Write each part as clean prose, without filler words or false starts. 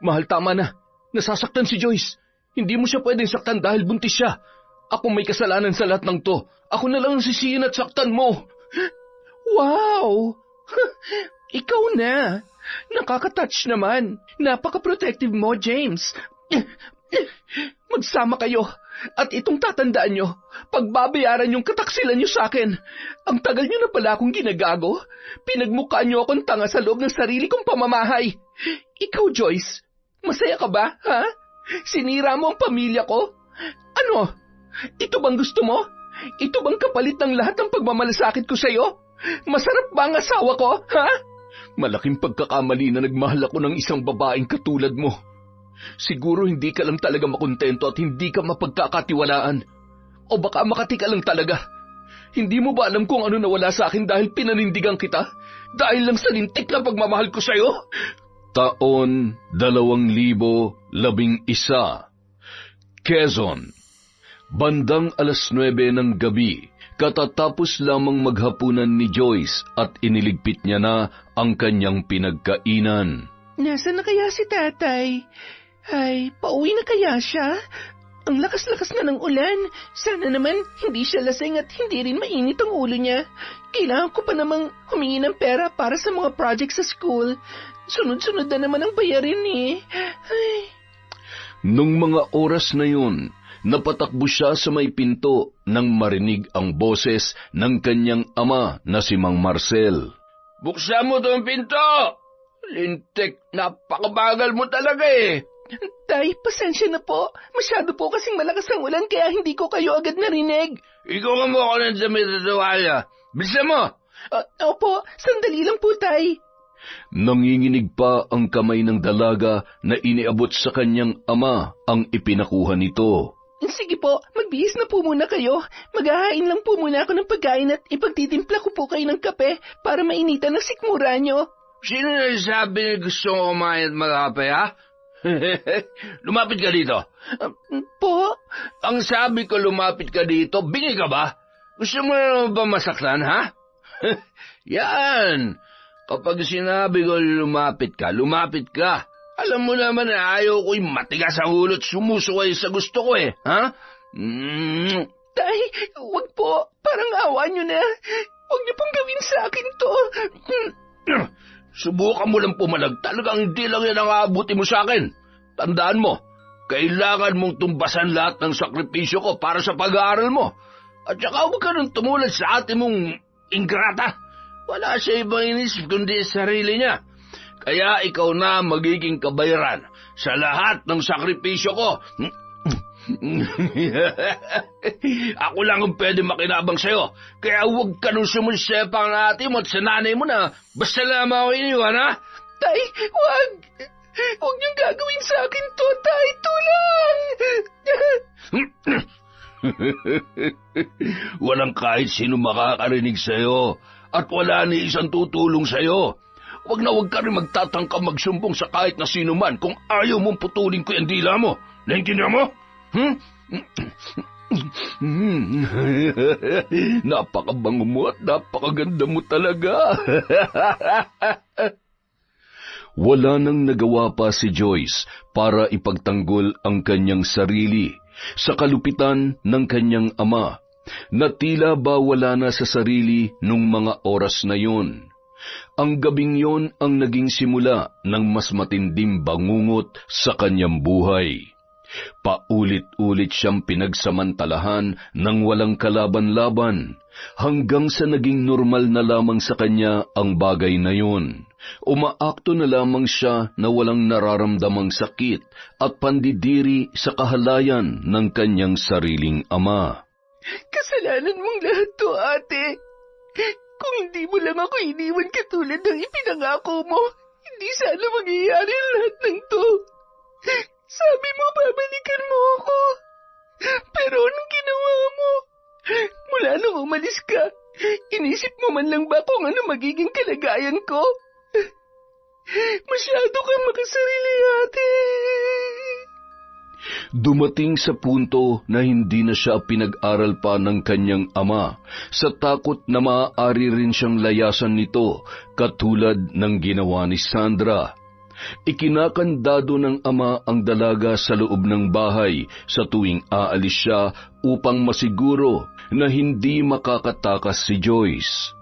Mahal, tama na. Nasasaktan si Joyce. Hindi mo siya pwedeng saktan dahil buntis siya. Ako may kasalanan sa lahat ng to. Ako na lang ang sisihin at saktan mo. Wow! Ikaw na. Nakaka-touch naman. Napaka-protective mo, James. Magsama kayo. At itong tatandaan nyo, pagbabayaran yung kataksilan nyo sa akin. Ang tagal nyo na pala akong ginagago. Pinagmukhaan nyo akong tanga sa loob ng sarili kong pamamahay. Ikaw, Joyce, masaya ka ba, ha? Sinira mo ang pamilya ko? Ano? Ito bang gusto mo? Ito bang kapalit ng lahat ng pagmamalasakit ko sa'yo? Masarap ba ang asawa ko, ha? Malaking pagkakamali na nagmahal ako ng isang babaeng katulad mo. Siguro hindi ka lang talaga makontento at hindi ka mapagkakatiwalaan. O baka makati ka lang talaga. Hindi mo ba alam kung ano nawala sa akin dahil pinanindigan kita? Dahil lang sa lintik na pagmamahal ko sa'yo? Taon 2011, Quezon. Bandang 9:00 ng gabi, katatapos lamang maghapunan ni Joyce at iniligpit niya na ang kanyang pinagkainan. Nasaan na kaya si tatay? Ay, pauwi na kaya siya? Ang lakas-lakas na ng ulan. Sana naman hindi siya lasing at hindi rin mainit ang ulo niya. Kailangan ko pa namang humingi ng pera para sa mga project sa school. Sunod-sunod na naman ang bayarin eh. Ay. Nung mga oras na yun, napatakbo siya sa may pinto nang marinig ang boses ng kanyang ama na si Mang Marcel. Buksan mo itong pinto! Lintik, napakabagal mo talaga eh. Tay, pasensya na po. Masyado po kasing malakas ang ulan kaya hindi ko kayo agad narinig. Ikaw ka mo ako ng damit at tuwalya. Bilisan mo! Opo, sandali lang po, tay. Nanginginig pa ang kamay ng dalaga na iniabot sa kanyang ama ang ipinakuha nito. Sige po, magbihis na po muna kayo. Maghahain lang po muna ako ng pagkain at ipagtitimpla ko po kayo ng kape para mainitan ang sikmura nyo. Sino na sabi na gusto ko kumain at magkape, ha? Lumapit ka dito. Po? Ang sabi ko lumapit ka dito, bingi ka ba? Gusto mo na ba masaktan, ha? Yan. Kapag sinabi ko lumapit ka, lumapit ka. Alam mo naman na ayaw ko'y matigas ang ulo at sumusuway sa gusto ko eh, ha? Tay, wag po. Parang awa nyo na. Wag niyo pong gawin sa akin to. Subukan mo lang pumalag. Talagang hindi lang yan ang aabuti mo sa akin. Tandaan mo, kailangan mong tumbasan lahat ng sakripisyo ko para sa pag-aaral mo. At saka huwag ka nang tumulad sa ate mong ingrata. Wala siya ibang inisip kundi sarili niya. Kaya ikaw na magiging kabayaran sa lahat ng sakripisyo ko. Ako lang ang pwede makinabang sa'yo. Kaya huwag ka nung sumusepang na ate mo at sa nanay mo na basta lamang ako iniwan, ha? Tay, wag! Huwag niyong gagawin sa akin to, tay! Tulang! Walang kahit sino makakarinig sa'yo at wala ni isang tutulong sa'yo. Huwag na huwag ka rin magtatangka magsumbong sa kahit na sino man kung ayaw mong putulin ko yung dila mo. Naintindihan mo? Napakabango mo at napakaganda mo talaga. Wala nang nagawa pa si Joyce para ipagtanggol ang kanyang sarili sa kalupitan ng kanyang ama, na tila ba wala na sa sarili nung mga oras na yun. Ang gabing yon ang naging simula ng mas matinding bangungot sa kanyang buhay. Paulit-ulit siyang pinagsamantalahan ng walang kalaban-laban, hanggang sa naging normal na lamang sa kanya ang bagay na yun. Umaakto na lamang siya na walang nararamdamang sakit at pandidiri sa kahalayan ng kanyang sariling ama. Kasalanan mong lahat to, ate. Kung hindi mo lang ako iniwan katulad ng ipinangako mo, hindi sana mangyayari lahat ng to. Sabi mo, babalikan mo ako. Pero anong ginawa mo? Mula nung umalis ka, inisip mo man lang ba kung ano magiging kalagayan ko? Masyado kang makasarili, ate. Dumating sa punto na hindi na siya pinag-aral pa ng kanyang ama sa takot na maaari rin siyang layasan nito katulad ng ginawa ni Sandra. Ikinakandado ng ama ang dalaga sa loob ng bahay sa tuwing aalis siya upang masiguro na hindi makakatakas si Joyce.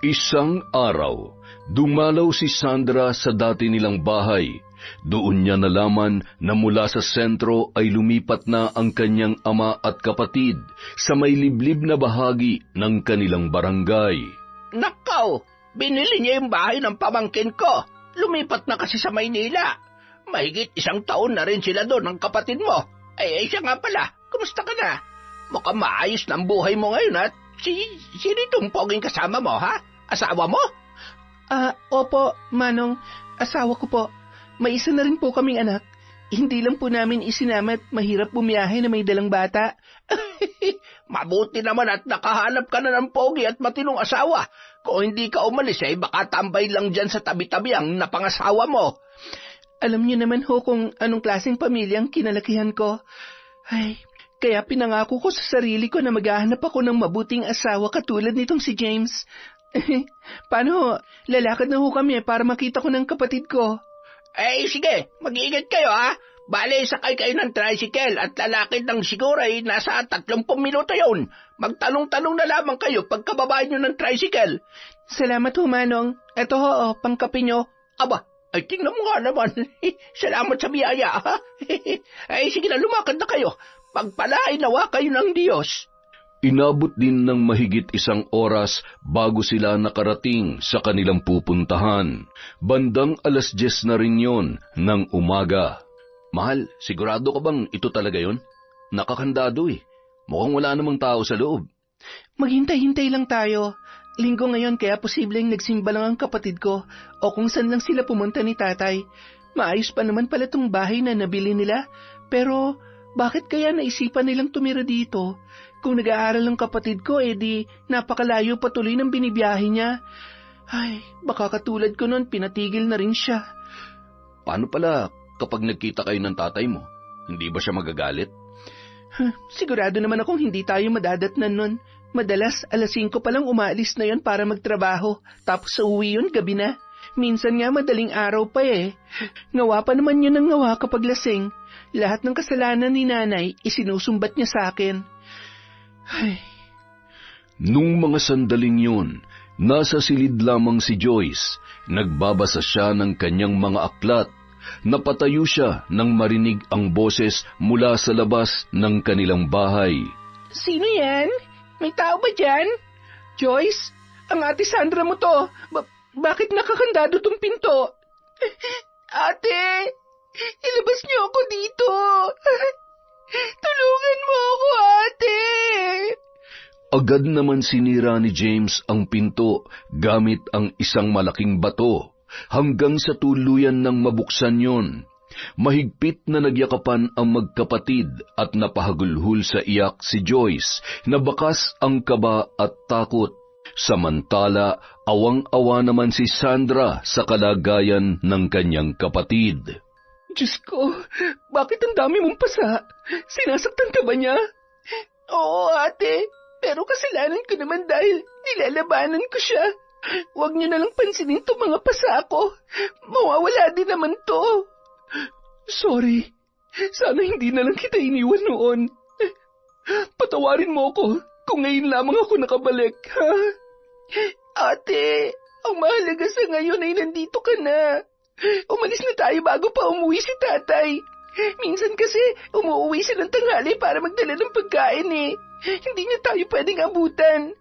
Isang araw, dumalaw si Sandra sa dati nilang bahay. Doon niya nalaman na mula sa sentro ay lumipat na ang kanyang ama at kapatid sa may liblib na bahagi ng kanilang barangay. Nakaw, binili niya yung bahay ng pamangkin ko. Lumipat na kasi sa Maynila. Mahigit 1 taon na rin sila doon ng kapatid mo. Siya nga pala, kumusta ka na? Mukhang maayos na ang buhay mo ngayon at sino itong poging kasama mo, ha? Asawa mo? Opo, Manong. Asawa ko po. May isa na rin po kaming anak. Hindi lang po namin isinama at mahirap bumiyahe na may dalang bata. Mabuti naman at nakahanap ka na ng pogi at matinong asawa. Kung hindi ka umalis baka tambay lang dyan sa tabi-tabi ang napangasawa mo. Alam niyo naman ho kung anong klaseng pamilyang kinalakihan ko. Kaya pinangako ko sa sarili ko na maghahanap ako ng mabuting asawa katulad nitong si James. Paano ho? Lalakad na ho kami para makita ko ng kapatid ko. Sige, mag-iingat kayo, ha? Bale, sakay kayo ng tricycle at lalakid ng siguro nasa 30 minuto yun. Magtanong-tanong na lamang kayo pagkababa nyo ng tricycle. Salamat ho, Manong. Eto ho, pangkape nyo. Aba, tingnan mo nga naman. Salamat sa biyaya, ha? Sige na, lumakad na kayo. Pagpalain nawa kayo ng Diyos. Inabot din ng mahigit 1 oras bago sila nakarating sa kanilang pupuntahan. Bandang 10:00 na rin yon ng umaga. Mahal, sigurado ka bang ito talaga yon? Nakakandado Mukhang wala namang tao sa loob. Maghintay-hintay lang tayo. Linggo ngayon kaya posibleng nagsimba lang ang kapatid ko o kung saan lang sila pumunta ni tatay. Maayos pa naman pala tong bahay na nabili nila. Pero bakit kaya naisipan nilang tumira dito? Kung nag-aaral ang kapatid ko, di napakalayo patuloy ng binibiyahe niya. Baka katulad ko noon, pinatigil na rin siya. Paano pala kapag nagkita kayo ng tatay mo? Hindi ba siya magagalit? Sigurado naman akong hindi tayo madadatnan nun. Madalas, 5:00 pa lang umaalis na yon para magtrabaho. Tapos sa uwi yun, gabi na. Minsan nga madaling araw pa Ngawa pa naman yun ng ngawa kapag lasing. Lahat ng kasalanan ni nanay, isinusumbat niya sa akin. Nung mga sandaling yun, nasa silid lamang si Joyce. Nagbabasa siya ng kanyang mga aklat. Napatayo siya nang marinig ang boses mula sa labas ng kanilang bahay. Sino yan? May tao ba dyan? Joyce, ang ate Sandra mo to. Bakit nakakandado tong pinto? Ate, ilabas niyo ako dito. Tulungan mo ako, ate! Agad naman sinira ni James ang pinto gamit ang isang malaking bato hanggang sa tuluyan ng mabuksan yon. Mahigpit na nagyakapan ang magkapatid at napahagulhol sa iyak si Joyce na bakas ang kaba at takot. Samantala, awang-awa naman si Sandra sa kalagayan ng kanyang kapatid. Diyos ko, bakit ang dami mong pasa? Sinasaktan ka ba niya? Oo, ate. Pero kasalanan ko naman dahil nilalabanan ko siya. Huwag niyo na lang pansinin itong mga pasa ko. Mawawala din naman to. Sorry. Sana hindi na lang kita iniwan noon. Patawarin mo ako kung ngayon lamang ako nakabalik, ha? Ate, ang mahalaga sa ngayon ay nandito ka na. Umalis na tayo bago pa umuwi si tatay. Minsan kasi umuwi siya ng tanghali para magdala ng pagkain Hindi niya tayo pwedeng abutan.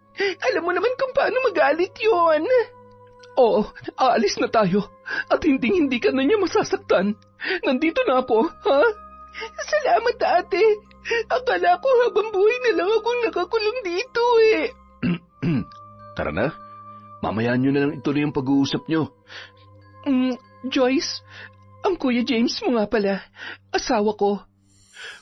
Alam mo naman kung paano magalit yon. Oo, aalis na tayo. At hindi ka na niya masasaktan. Nandito na ako, ha? Salamat, ate. Akala ko habang buhay na lang akong nakakulong dito Tara na. Mamaya nyo na lang ituloy ang pag-uusap nyo. Joyce, ang Kuya James mo nga pala, asawa ko.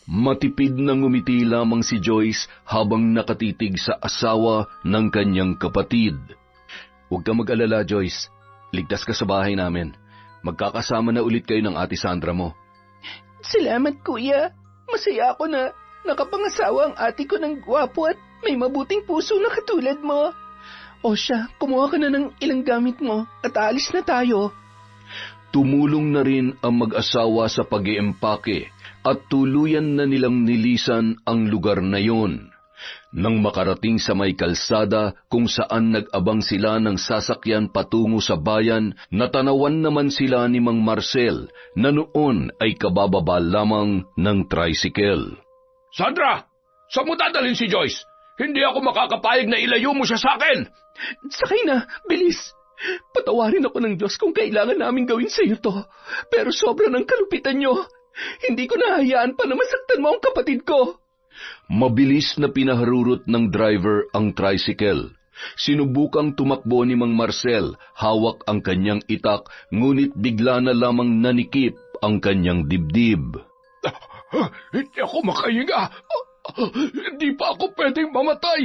Matipid na ngumiti lamang si Joyce habang nakatitig sa asawa ng kanyang kapatid. Huwag ka mag-alala, Joyce. Ligtas ka sa bahay namin. Magkakasama na ulit kayo ng ate Sandra mo. Salamat, Kuya. Masaya ako na nakapangasawa ang ate ko ng gwapo at may mabuting puso na katulad mo. O siya, kumuha ka na ng ilang gamit mo at aalis na tayo. Tumulong na rin ang mag-asawa sa pag-iempake at tuluyan na nilang nilisan ang lugar na yon. Nang makarating sa may kalsada kung saan nag-abang sila ng sasakyan patungo sa bayan, natanawan naman sila ni Mang Marcel na noon ay kabababa lamang ng tricycle. Sandra! Saan mo dadalhin si Joyce? Hindi ako makakapayag na ilayo mo siya sa akin! Sakay na, bilis! Patawarin ako ng Diyos kung kailangan namin gawin sa iyo to. Pero sobra ng kalupitan nyo. Hindi ko nahayaan pa na masaktan mo ang kapatid ko. Mabilis na pinaharurot ng driver ang tricycle. Sinubukang tumakbo ni Mang Marcel, hawak ang kanyang itak, ngunit bigla na lamang nanikip ang kanyang dibdib. Hindi ako makahinga! Hindi pa ako pwedeng mamatay!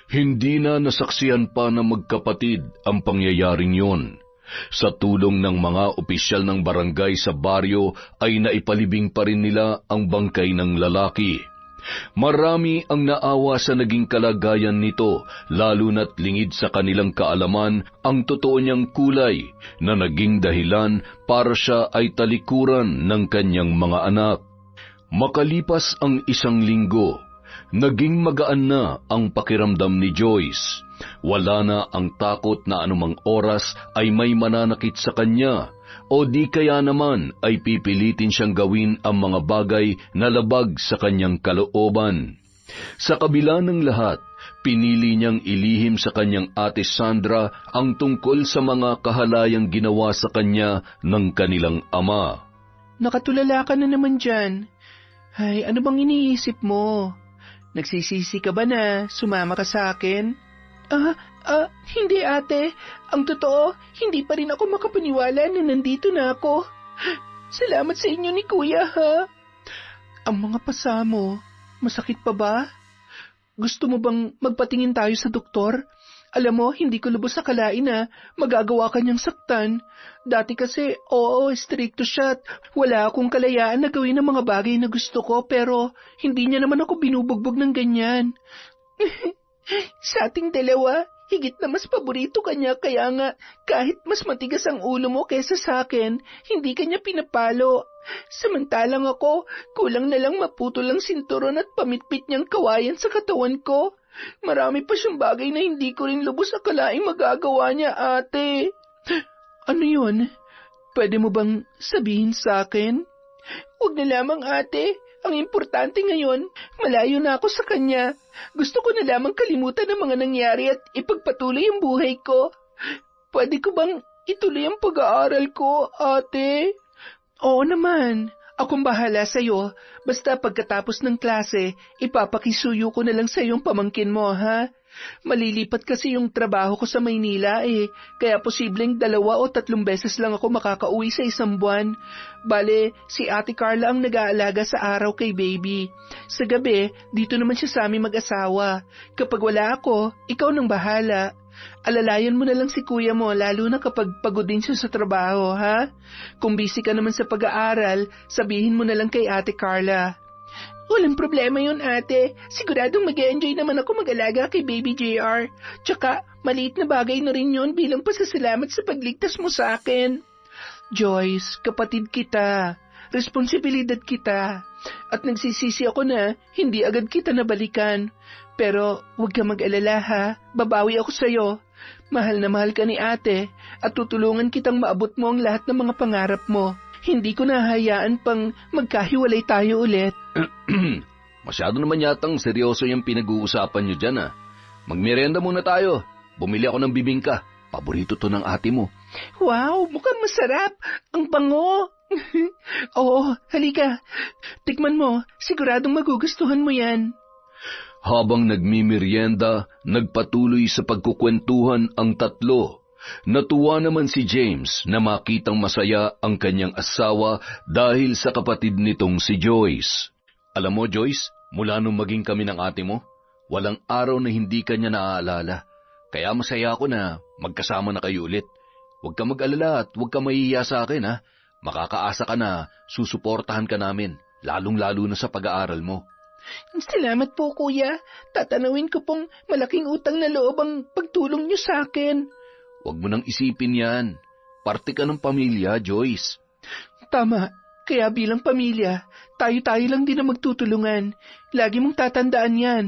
Hindi na nasaksihan pa ng magkapatid ang pangyayaring yon. Sa tulong ng mga opisyal ng barangay sa baryo ay naipalibing pa rin nila ang bangkay ng lalaki. Marami ang naawa sa naging kalagayan nito, lalo na't lingid sa kanilang kaalaman ang totoo niyang kulay na naging dahilan para siya ay talikuran ng kanyang mga anak. Makalipas ang 1 linggo, naging magaan na ang pakiramdam ni Joyce. Wala na ang takot na anumang oras ay may mananakit sa kanya o di kaya naman ay pipilitin siyang gawin ang mga bagay na labag sa kanyang kalooban. Sa kabila ng lahat, pinili niyang ilihim sa kanyang ate Sandra ang tungkol sa mga kahalayang ginawa sa kanya ng kanilang ama. Nakatulala ka na naman dyan. Ay, ano bang iniisip mo? Nagsisisi ka ba na sumama ka sa akin? Hindi ate. Ang totoo, hindi pa rin ako makapaniwala na nandito na ako. Salamat sa inyo ni Kuya, ha? Ang mga pasa mo, masakit pa ba? Gusto mo bang magpatingin tayo sa doktor? Alam mo, hindi ko lubos akalain na magagawa ka niyang saktan. Dati kasi, stricto siya at wala akong kalayaan na gawin ang mga bagay na gusto ko pero hindi niya naman ako binubugbog ng ganyan. Sa ating dalawa, higit na mas paborito kanya kaya nga kahit mas matigas ang ulo mo kaysa sa akin, hindi kanya pinapalo. Samantalang ako, kulang na lang maputol ang sinturon at pamitpit niyang kawayan sa katawan ko. Marami pa siyang bagay na hindi ko rin lubos akalaing magagawa niya, ate. Ano yun? Pwede mo bang sabihin sa akin? Huwag na lamang, ate. Ang importante ngayon, malayo na ako sa kanya. Gusto ko na lamang kalimutan ang mga nangyari at ipagpatuloy ang buhay ko. Pwede ko bang ituloy ang pag-aaral ko, ate? Oo naman. Akong bahala sa'yo. Basta pagkatapos ng klase, ipapakisuyo ko na lang sa iyong pamangkin mo, ha? Malilipat kasi yung trabaho ko sa Maynila kaya posibleng 2 o 3 beses lang ako makakauwi sa 1 buwan. Bale, si Ate Carla ang nag-aalaga sa araw kay baby. Sa gabi, dito naman siya sa aming mag-asawa. Kapag wala ako, ikaw nang bahala. Alalayan mo na lang si kuya mo lalo na kapag pagod din siya sa trabaho, ha? Kung busy ka naman sa pag-aaral, sabihin mo na lang kay Ate Carla. Walang problema yun, ate. Siguradong mag-e-enjoy naman ako mag-alaga kay Baby JR. Tsaka, maliit na bagay na rin yun bilang pasasalamat sa pagligtas mo sa akin. Joyce, kapatid kita. Responsibilidad kita. At nagsisisi ako na hindi agad kita nabalikan. Pero huwag ka mag-alala, ha. Babawi ako sa'yo. Mahal na mahal ka ni ate at tutulungan kitang maabot mo ang lahat ng mga pangarap mo. Hindi ko nahahayaan pang magkahiwalay tayo ulit. Masyado naman yatang seryoso yung pinag-uusapan nyo dyan, Magmerienda muna tayo. Bumili ako ng bibingka. Paborito to ng ate mo. Wow, mukhang masarap. Ang bango. Oo, halika. Tikman mo. Siguradong magugustuhan mo yan. Habang nagmimerienda, nagpatuloy sa pagkukwentuhan ang tatlo. Natuwa naman si James na makitang masaya ang kanyang asawa dahil sa kapatid nitong si Joyce. Alam mo, Joyce, mula nung maging kami ng ate mo, walang araw na hindi kanya naaalala. Kaya masaya ako na magkasama na kayo ulit. Huwag ka mag-alala at huwag ka mahihiya sa akin, Makakaasa ka na susuportahan ka namin, lalong-lalo na sa pag-aaral mo. Salamat po, kuya. Tatanawin ko pong malaking utang na loob ang pagtulong niyo sa akin. Huwag mo nang isipin yan. Parte ka ng pamilya, Joyce. Tama. Kaya bilang pamilya, tayo-tayo lang din ang magtutulungan. Lagi mong tatandaan yan.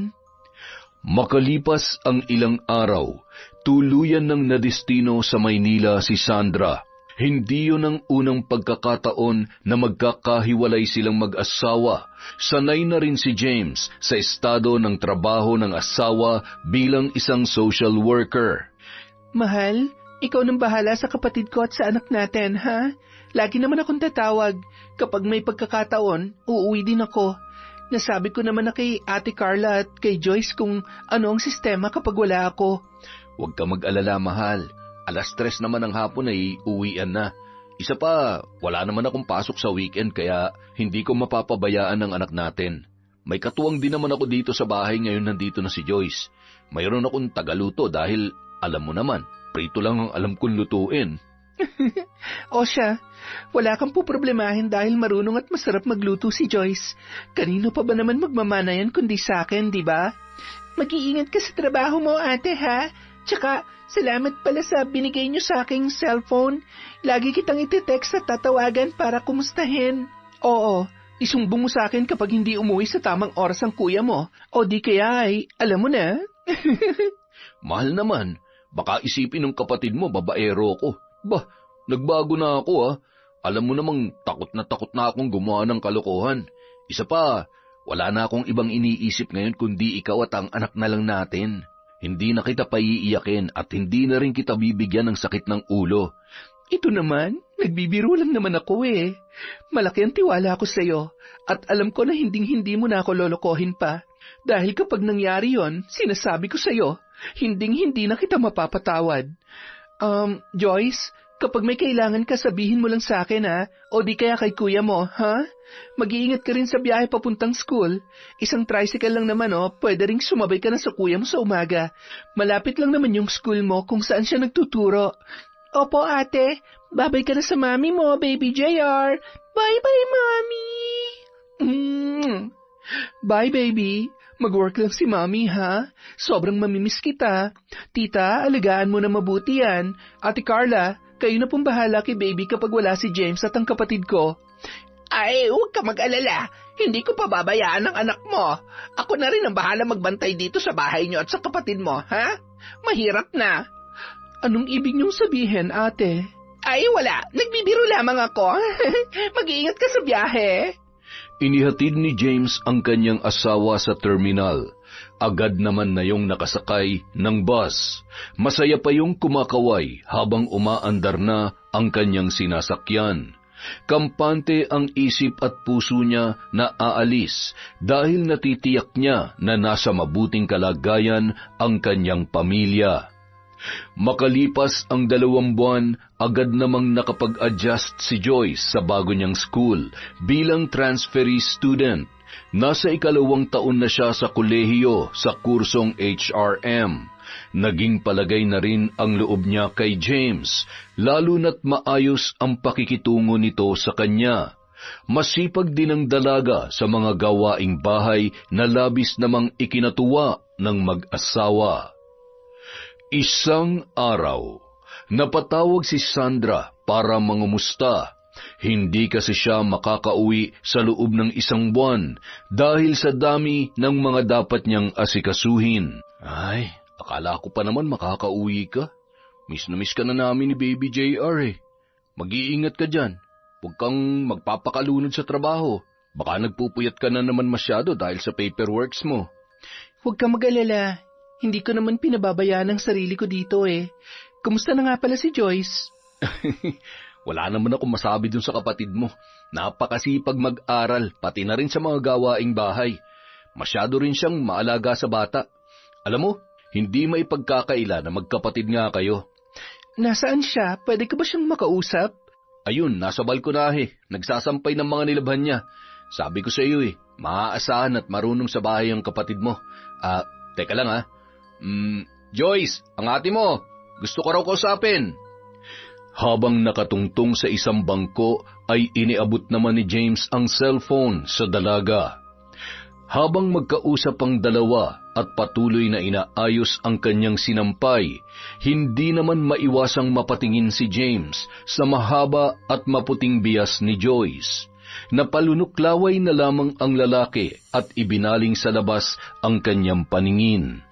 Makalipas ang ilang araw, tuluyan ng nadestino sa Maynila si Sandra. Hindi yun ang unang pagkakataon na magkakahiwalay silang mag-asawa. Sanay na rin si James sa estado ng trabaho ng asawa bilang isang social worker. Mahal, ikaw nang bahala sa kapatid ko at sa anak natin, ha? Lagi naman akong tatawag. Kapag may pagkakataon, uuwi din ako. Nasabi ko naman na kay Ate Carla at kay Joyce kung ano ang sistema kapag wala ako. Huwag ka mag-alala, mahal. 3:00 naman ng hapon ay uwian na. Isa pa, wala naman akong pasok sa weekend kaya hindi ko mapapabayaan ang anak natin. May katuwang din naman ako dito sa bahay ngayon nandito na si Joyce. Mayroon akong tagaluto dahil alam mo naman, prito lang ang alam kong lutuin. O siya, wala kang poproblemahin dahil marunong at masarap magluto si Joyce. Kanino pa ba naman magmamana yan kundi sa akin, di ba? Mag-iingat ka sa trabaho mo, ate, ha? Tsaka, salamat pala sa binigay niyo sa aking cellphone. Lagi kitang iti-text at tatawagan para kumustahin. Oo, isumbong mo sa akin kapag hindi umuwi sa tamang oras ang kuya mo. O di kaya ay, alam mo na. Mahal naman, baka isipin ng kapatid mo babaero ko. Bah, nagbago na ako ah. Alam mo namang takot na akong gumawa ng kalokohan. Isa pa, wala na akong ibang iniisip ngayon kundi ikaw at ang anak na lang natin. Hindi na kita paiiyakin at hindi na rin kita bibigyan ng sakit ng ulo. Ito naman, nagbibiro lang naman ako eh. Malaki ang tiwala ko sa iyo at alam ko na hinding-hindi mo na ako lolokohin pa. Dahil kapag nangyari yon, sinasabi ko sa iyo, hinding-hindi na kita mapapatawad. Joyce, kapag may kailangan ka sabihin mo lang sa akin ha, o di kaya kay kuya mo, ha? Mag-iingat ka rin sa biyahe papuntang school. Isang tricycle lang naman pwede ring sumabay ka na sa kuya mo sa umaga. Malapit lang naman yung school mo kung saan siya nagtuturo. Opo ate, babay ka na sa mami mo, baby JR. Bye-bye mami. Bye baby. Mag-work lang si mami, ha? Sobrang mamimiss kita. Tita, alagaan mo na mabuti yan. Ate Carla, kayo na pong bahala kay baby kapag wala si James at ang kapatid ko. Ay, huwag ka mag-alala. Hindi ko pababayaan ang anak mo. Ako na rin ang bahala magbantay dito sa bahay niyo at sa kapatid mo, ha? Mahirap na. Anong ibig niyong sabihin, ate? Ay, wala. Nagbibiro lamang ako. Mag-iingat ka sa biyahe. Inihatid ni James ang kanyang asawa sa terminal. Agad naman na yung nakasakay ng bus. Masaya pa yung kumakaway habang umaandar na ang kanyang sinasakyan. Kampante ang isip at puso niya na aalis dahil natitiyak niya na nasa mabuting kalagayan ang kanyang pamilya. Makalipas ang 2 buwan, agad namang nakapag-adjust si Joyce sa bago niyang school bilang transferee student. Nasa 2 taon na siya sa kolehiyo sa kursong HRM. Naging palagay na rin ang loob niya kay James, lalo na't maayos ang pakikitungo nito sa kanya. Masipag din ang dalaga sa mga gawaing bahay na labis namang ikinatuwa ng mag-asawa. Isang araw, napatawag si Sandra para mangumusta. Hindi kasi siya makakauwi sa loob ng 1 buwan dahil sa dami ng mga dapat niyang asikasuhin. Ay, akala ko pa naman makakauwi ka. Miss na miss ka na namin ni Baby JR eh. Mag-iingat ka dyan. Huwag kang magpapakalunod sa trabaho. Baka nagpupuyat ka na naman masyado dahil sa paperworks mo. Huwag kang mag-alala. Hindi ko naman pinababayaan ang sarili ko dito eh. Kumusta na nga pala si Joyce? Wala naman akong masabi dun sa kapatid mo. Napakasipag mag-aral, pati na rin sa mga gawaing bahay. Masyado rin siyang maalaga sa bata. Alam mo, hindi maipagkakaila na magkapatid nga kayo. Nasaan siya? Pwede ka ba siyang makausap? Ayun, nasa balkonahe. Nagsasampay ng mga nilabhan niya. Sabi ko sa iyo maaasahan at marunong sa bahay ang kapatid mo. Teka lang Joyce, ang ate mo. Gusto ko raw kausapin. Habang nakatungtong sa isang bangko, ay iniabot naman ni James ang cellphone sa dalaga. Habang magkausap ang dalawa at patuloy na inaayos ang kanyang sinampay, hindi naman maiwasang mapatingin si James sa mahaba at maputing bias ni Joyce. Napalunuklaway na lamang ang lalaki at ibinaling sa labas ang kanyang paningin.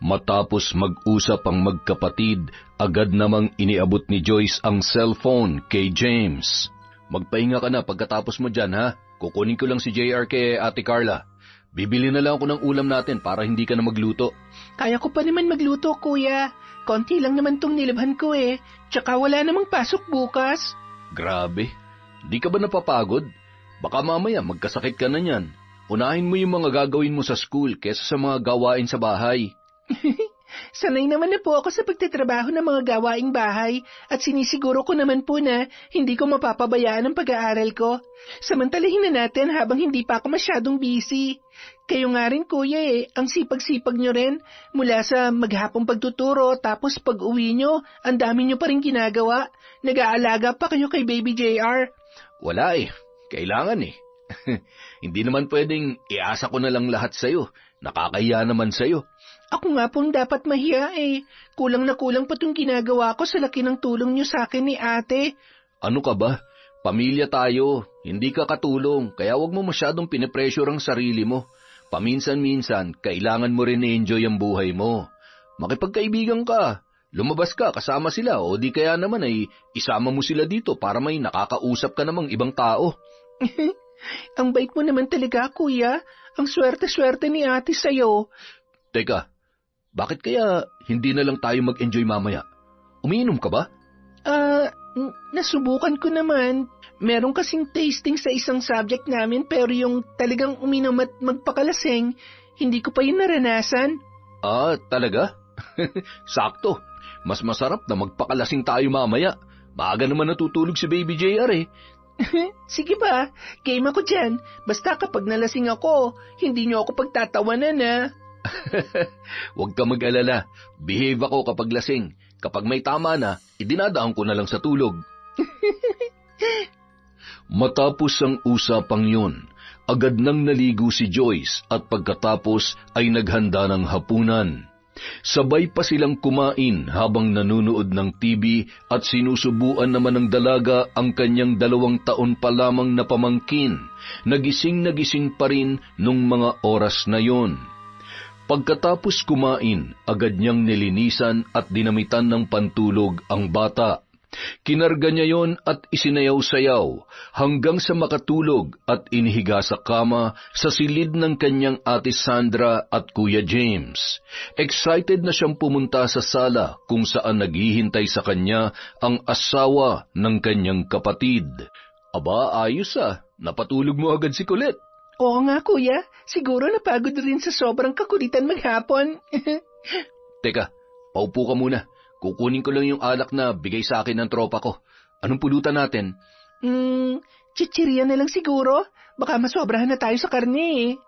Matapos mag-usap ang magkapatid, agad namang iniabot ni Joyce ang cellphone kay James. Magpahinga ka na pagkatapos mo dyan, ha? Kukunin ko lang si JR kay Ate Carla. Bibili na lang ako ng ulam natin para hindi ka na magluto. Kaya ko pa naman magluto, kuya. Konti lang naman tong nilabhan ko eh. Tsaka wala namang pasok bukas. Grabe, di ka ba napapagod? Baka mamaya magkasakit ka na niyan. Unahin mo yung mga gagawin mo sa school kesa sa mga gawain sa bahay. Sanay naman na po ako sa pagtatrabaho ng mga gawaing bahay at sinisiguro ko naman po na hindi ko mapapabayaan ang pag-aaral ko. Samantalahin na natin habang hindi pa ako masyadong busy. Kayo nga rin kuya ang sipag-sipag nyo rin. Mula sa maghapong pagtuturo tapos pag-uwi nyo, ang dami nyo pa rin ginagawa. Nag-aalaga pa kayo kay Baby JR. Wala kailangan Hindi naman pwedeng iasa ko na lang lahat sa'yo. Nakakahiya naman sa'yo. Ako nga pong dapat mahiya Kulang na kulang pa itong ginagawa ko sa laki ng tulong niyo sa akin ni ate. Ano ka ba? Pamilya tayo. Hindi ka katulong. Kaya wag mo masyadong pinipressure ang sarili mo. Paminsan-minsan, kailangan mo rin i-enjoy ang buhay mo. Makipagkaibigan ka. Lumabas ka kasama sila o di kaya naman isama mo sila dito para may nakakausap ka namang ibang tao. Ang bait mo naman talaga, kuya. Ang swerte-swerte ni ate sa'yo. Teka, bakit kaya hindi na lang tayo mag-enjoy mamaya? Umiinom ka ba? Nasubukan ko naman. Meron kasing tasting sa isang subject namin pero yung talagang uminom at magpakalasing, hindi ko pa yun naranasan. Talaga? Sakto. Mas masarap na magpakalasing tayo mamaya. Maaga naman natutulog si Baby JR Sige ba, game ako dyan. Basta kapag nalasing ako, hindi niyo ako pagtatawanan Huwag ka mag-alala. Behave ako kapag lasing. Kapag may tama na, idinadaan ko na lang sa tulog. Matapos ang usapang yun, agad nang naligo si Joyce at pagkatapos ay naghanda ng hapunan. Sabay pa silang kumain habang nanunood ng TV at sinusubuan naman ng dalaga ang kanyang 2 taon pa lamang na pamangkin. Nagising pa rin nung mga oras na yon. Pagkatapos kumain, agad niyang nilinisan at dinamitan ng pantulog ang bata. Kinarga niya yon at isinayaw-sayaw hanggang sa makatulog at inihiga sa kama sa silid ng kanyang ate Sandra at Kuya James. Excited na siyang pumunta sa sala kung saan naghihintay sa kanya ang asawa ng kanyang kapatid. Aba, ayos napatulog mo agad si Colette. Oo nga kuya, siguro napagod rin sa sobrang kakulitan maghapon. Teka, paupo ka muna. Kukunin ko lang yung alak na bigay sa akin ng tropa ko. Anong pulutan natin? Chichirya na lang siguro. Baka masobrahan na tayo sa karne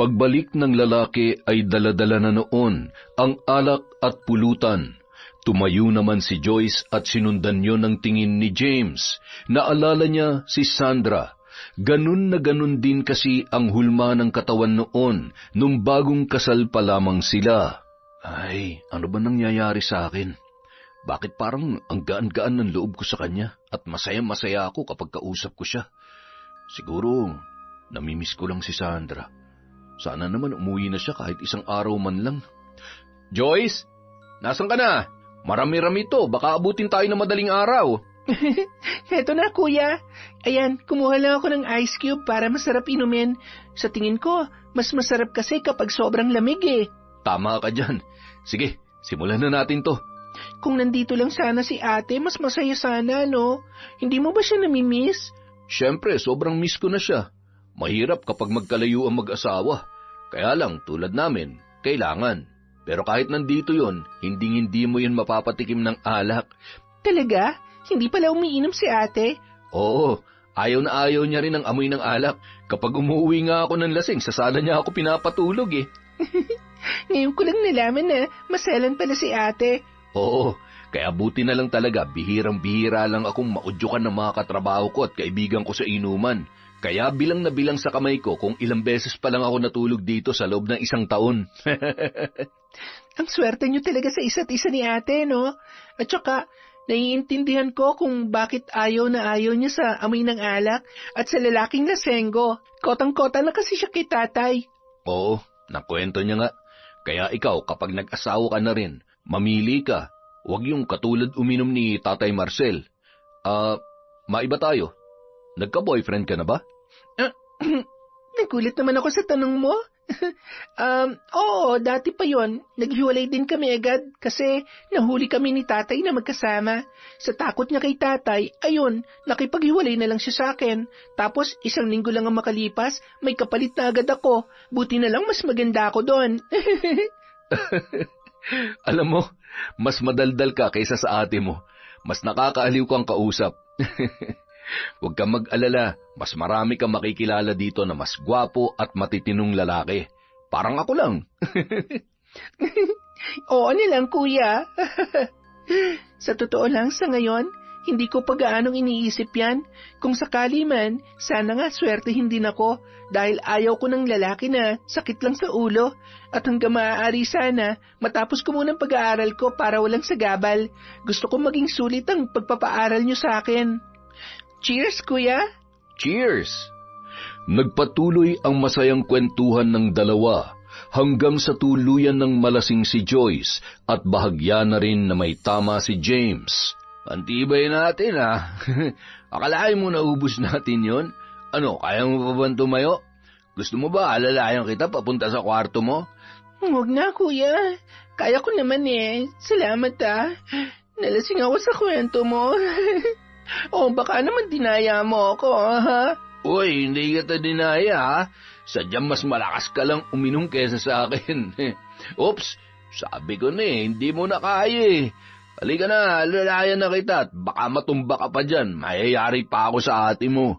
Pagbalik ng lalaki ay daladala na noon ang alak at pulutan. Tumayo naman si Joyce at sinundan yon ng tingin ni James. Naalala niya si Sandra. Ganun na ganun din kasi ang hulma ng katawan noon nung bagong kasal pa lamang sila. Ay, ano ba nangyayari sa akin? Bakit parang ang gaan-gaan ng loob ko sa kanya at masaya-masaya ako kapag kausap ko siya? Siguro, namimiss ko lang si Sandra. Sana naman umuwi na siya kahit isang araw man lang. Joyce, nasan ka na? Marami-rami to, baka abutin tayo ng madaling araw. Heto na kuya. Ayan, kumuha lang ako ng ice cube para masarap inumin. Sa tingin ko, mas masarap kasi kapag sobrang lamig Tama ka dyan. Sige, simulan na natin to. Kung nandito lang sana si ate, mas masaya sana, no? Hindi mo ba siya namimiss? Siyempre, sobrang miss ko na siya. Mahirap kapag magkalayo ang mag-asawa. Kaya lang, tulad namin, kailangan. Pero kahit nandito yon, hindi mo yun mapapatikim ng alak. Talaga? Hindi pala umiinom si ate? Oo, ayaw na ayaw niya rin ang amoy ng alak. Kapag umuwi nga ako ng lasing, sa sala niya ako pinapatulog Ngayon ko lang nalaman na maselan pala si ate. Oo, kaya buti na lang talaga, bihirang-bihira lang akong maudyukan ng mga katrabaho ko at kaibigan ko sa inuman. Kaya bilang na bilang sa kamay ko kung ilang beses pa lang ako natulog dito sa loob ng 1 taon. Ang swerte niyo talaga sa isa't isa ni ate, no? At saka, naiintindihan ko kung bakit ayaw na ayaw niya sa amoy ng alak at sa lalaking lasenggo. Kotang-kota na kasi siya kay tatay. Oo, nakwento niya nga. Kaya ikaw, kapag nag-asawa ka na rin, mamili ka. Huwag yung katulad uminom ni Tatay Marcel. Maiba tayo. Nagka-boyfriend ka na ba? Nagulat naman ako sa tanong mo. Oo, dati pa yon. Naghiwalay din kami agad kasi nahuli kami ni tatay na magkasama. Sa takot niya kay tatay, ayun, nakipaghiwalay na lang siya sa akin. Tapos 1 linggo lang ang makalipas, may kapalit na agad ako. Buti na lang mas maganda ako doon. Alam mo, mas madaldal ka kaysa sa ate mo. Mas nakakaaliw kang kausap. Huwag kang mag-alala, mas marami kang makikilala dito na mas gwapo at matitinong lalaki. Parang ako lang. Oo nilang kuya. Sa totoo lang sa ngayon, hindi ko pa gaanong iniisip yan. Kung sakali man, sana nga swertehin din ako dahil ayaw ko ng lalaki na sakit lang sa ulo. At hanggang maaari sana, matapos ko muna ang pag-aaral ko para walang sagabal. Gusto ko maging sulit ang pagpapaaral nyo sa akin. Cheers, kuya! Cheers! Nagpatuloy ang masayang kwentuhan ng dalawa hanggang sa tuluyan ng malasing si Joyce at bahagya na rin na may tama si James. Antibay natin Akalain mo naubos natin yon? Ano, kaya mo pa ba tumayo? Gusto mo ba alalayan kita papunta sa kwarto mo? Huwag na, kuya. Kaya ko naman Salamat Nalasing ako sa kwento mo. O baka naman dinaya mo ako, ha? Uy, hindi kita dinaya, Sadyang mas malakas ka lang uminom kesa sa akin. Oops, sabi ko hindi mo na kaya Halika na, alalayan na kita at baka matumba ka pa dyan. Mayayari pa ako sa ate mo.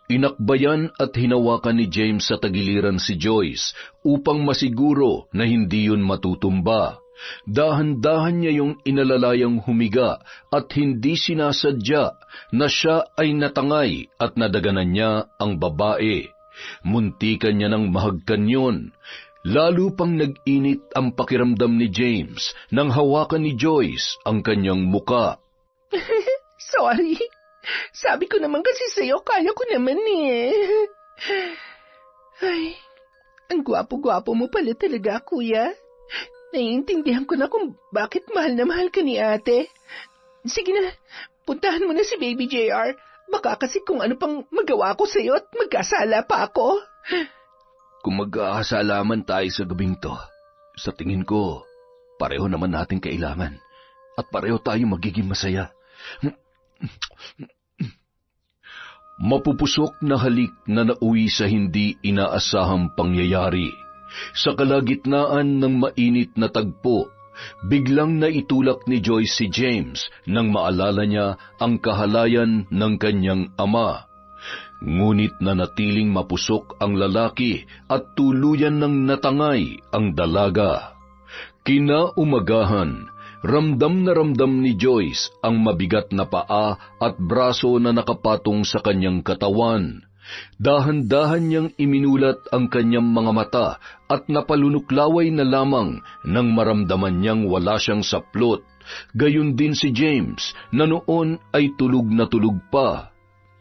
Inakbayan at hinawakan ni James sa tagiliran si Joyce upang masiguro na hindi yun matutumba. Dahan-dahan niya yung inalalayang humiga at hindi sinasadya na siya ay natangay at nadaganan niya ang babae. Muntikan niya ng mahagkan yun. Lalo pang nag-init ang pakiramdam ni James nang hawakan ni Joyce ang kanyang muka. Sorry. Sabi ko naman kasi sa'yo, kaya ko naman Ay, ang gwapo-gwapo mo pala talaga, kuya. Naiintindihan ko na kung bakit mahal na mahal ka ni ate. Sige na, puntahan mo na si Baby JR. Baka kasi kung ano pang magawa ko sa'yo at magkasala pa ako. Kung mag-aasalaman tayo sa gabing to, sa tingin ko, pareho naman natin kailangan at pareho tayo magiging masaya. Mapupusok na halik na nauwi sa hindi inaasahang pangyayari. Sa kalagitnaan ng mainit na tagpo, biglang naitulak ni Joyce si James nang maalala niya ang kahalayan ng kanyang ama. Ngunit nanatiling mapusok ang lalaki at tuluyan ng natangay ang dalaga. Kinaumagahan, ramdam na ramdam ni Joyce ang mabigat na paa at braso na nakapatong sa kanyang katawan. Dahan-dahan niyang iminulat ang kanyang mga mata at napalunuklaway na lamang nang maramdaman niyang wala siyang saplot. Gayon din si James na noon ay tulog na tulog pa.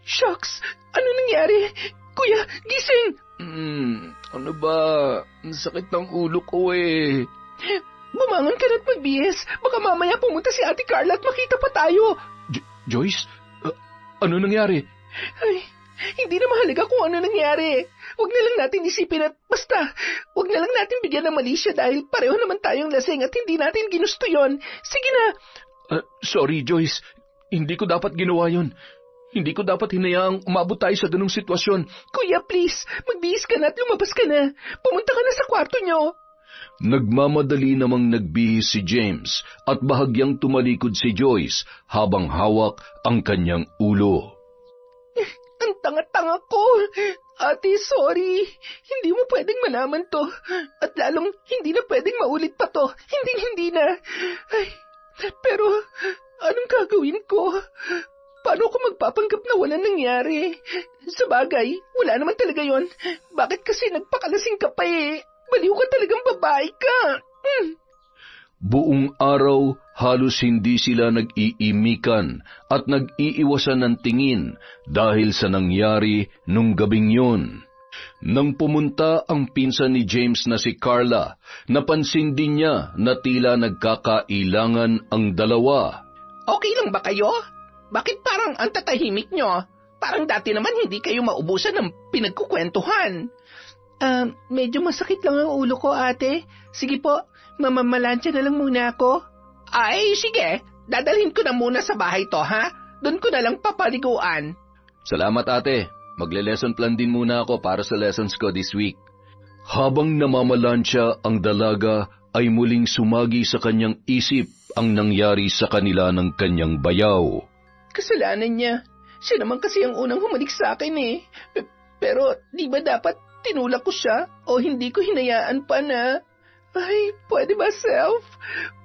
Shucks! Ano nangyari? Kuya, gising! Ano ba? Ang sakit ng ulo ko Bumangon ka na't magbihis. Baka mamaya pumunta si Ate Carla at makita pa tayo. Joyce? Ano nangyari? Ay, hindi na mahalaga kung ano nangyari. Huwag na lang natin isipin at basta, huwag na lang natin bigyan ng mali siya dahil pareho naman tayong lasing at hindi natin ginusto yon. Sige na. Sorry, Joyce. Hindi ko dapat ginawa yon. Hindi ko dapat hinayaang umabot tayo sa ganung sitwasyon. Kuya, please, magbihis ka na at lumabas ka na. Pumunta ka na sa kwarto niyo. Nagmamadali namang nagbihis si James at bahagyang tumalikod si Joyce habang hawak ang kanyang ulo. Ang tanga-tanga ko. Ate, sorry. Hindi mo pwedeng malaman to. At lalong hindi na pwedeng maulit pa to. Hindi na. Ay, pero anong gagawin ko? Paano ko magpapanggap na walang nangyari? Sabagay, wala naman talaga yon. Bakit kasi nagpakalasing ka pa eh? Baliw ka talagang babae ka. Buong araw, halos hindi sila nag-iimikan at nag-iiwasan ng tingin dahil sa nangyari nung gabing yun. Nang pumunta ang pinsan ni James na si Carla, napansin din niya na tila nagkakailangan ang dalawa. Okay lang ba kayo? Bakit parang ang tatahimik nyo? Parang dati naman hindi kayo maubusan ng pinagkukwentuhan. Medyo masakit lang ang ulo ko, ate. Sige po, mamamalansya na lang muna ako. Ay, sige. Dadalhin ko na muna sa bahay to, ha? Doon ko na lang papaliguan. Salamat, ate. Magle-lesson plan din muna ako para sa lessons ko this week. Habang namamalansya ang dalaga, ay muling sumagi sa kanyang isip ang nangyari sa kanila ng kanyang bayaw. Kasalanan niya. Siya naman kasi ang unang humalik sa akin eh. Pero di ba dapat tinulak ko siya o hindi ko hinayaan pa na? Ay, pwede ba, Self?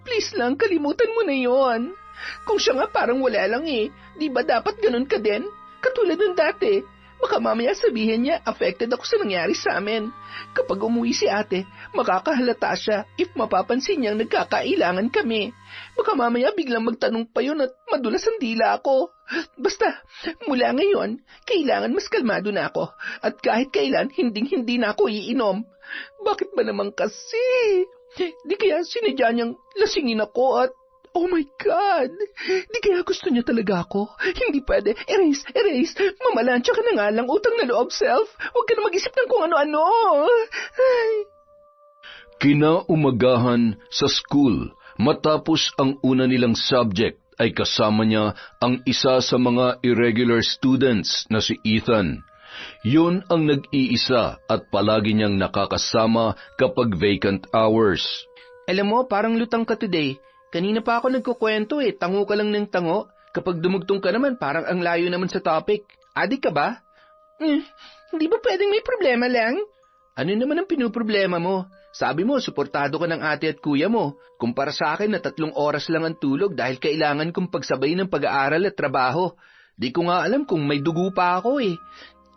Please lang, kalimutan mo na yon. Kung siya nga parang wala lang eh, di ba dapat ganun ka din? Katulad ng dati. Baka mamaya sabihin niya, affected ako sa nangyari sa amin. Kapag umuwi si ate, makakahalata siya if mapapansin niyang nagkakailangan kami. Baka mamaya biglang magtanong pa yun at madulas ang dila ako. Basta, mula ngayon, kailangan mas kalmado na ako. At kahit kailan, hinding-hindi na ako iinom. Bakit ba naman kasi? Di kaya sinadya niyang lasingin ako at oh my God! Di kaya gusto niya talaga ako? Hindi pwede. Erase. Mamalansya ka na nga lang, utang na loob, Self. Huwag ka na mag-isip ng kung ano-ano. Ay. Kinaumagahan sa school, matapos ang una nilang subject, ay kasama niya ang isa sa mga irregular students na si Ethan. Yun ang nag-iisa at palagi niyang nakakasama kapag vacant hours. Alam mo, parang lutang ka today. Kanina pa ako nagkukwento eh, tango ka lang ng tango. Kapag dumugtong ka naman, parang ang layo naman sa topic. Adik ka ba? Hindi ba pwedeng may problema lang? Ano naman ang pinuproblema mo? Sabi mo, suportado ka ng ate at kuya mo. Kumpara sa akin na 3 oras lang ang tulog dahil kailangan kong pagsabay ng pag-aaral at trabaho. Di ko nga alam kung may dugo pa ako eh.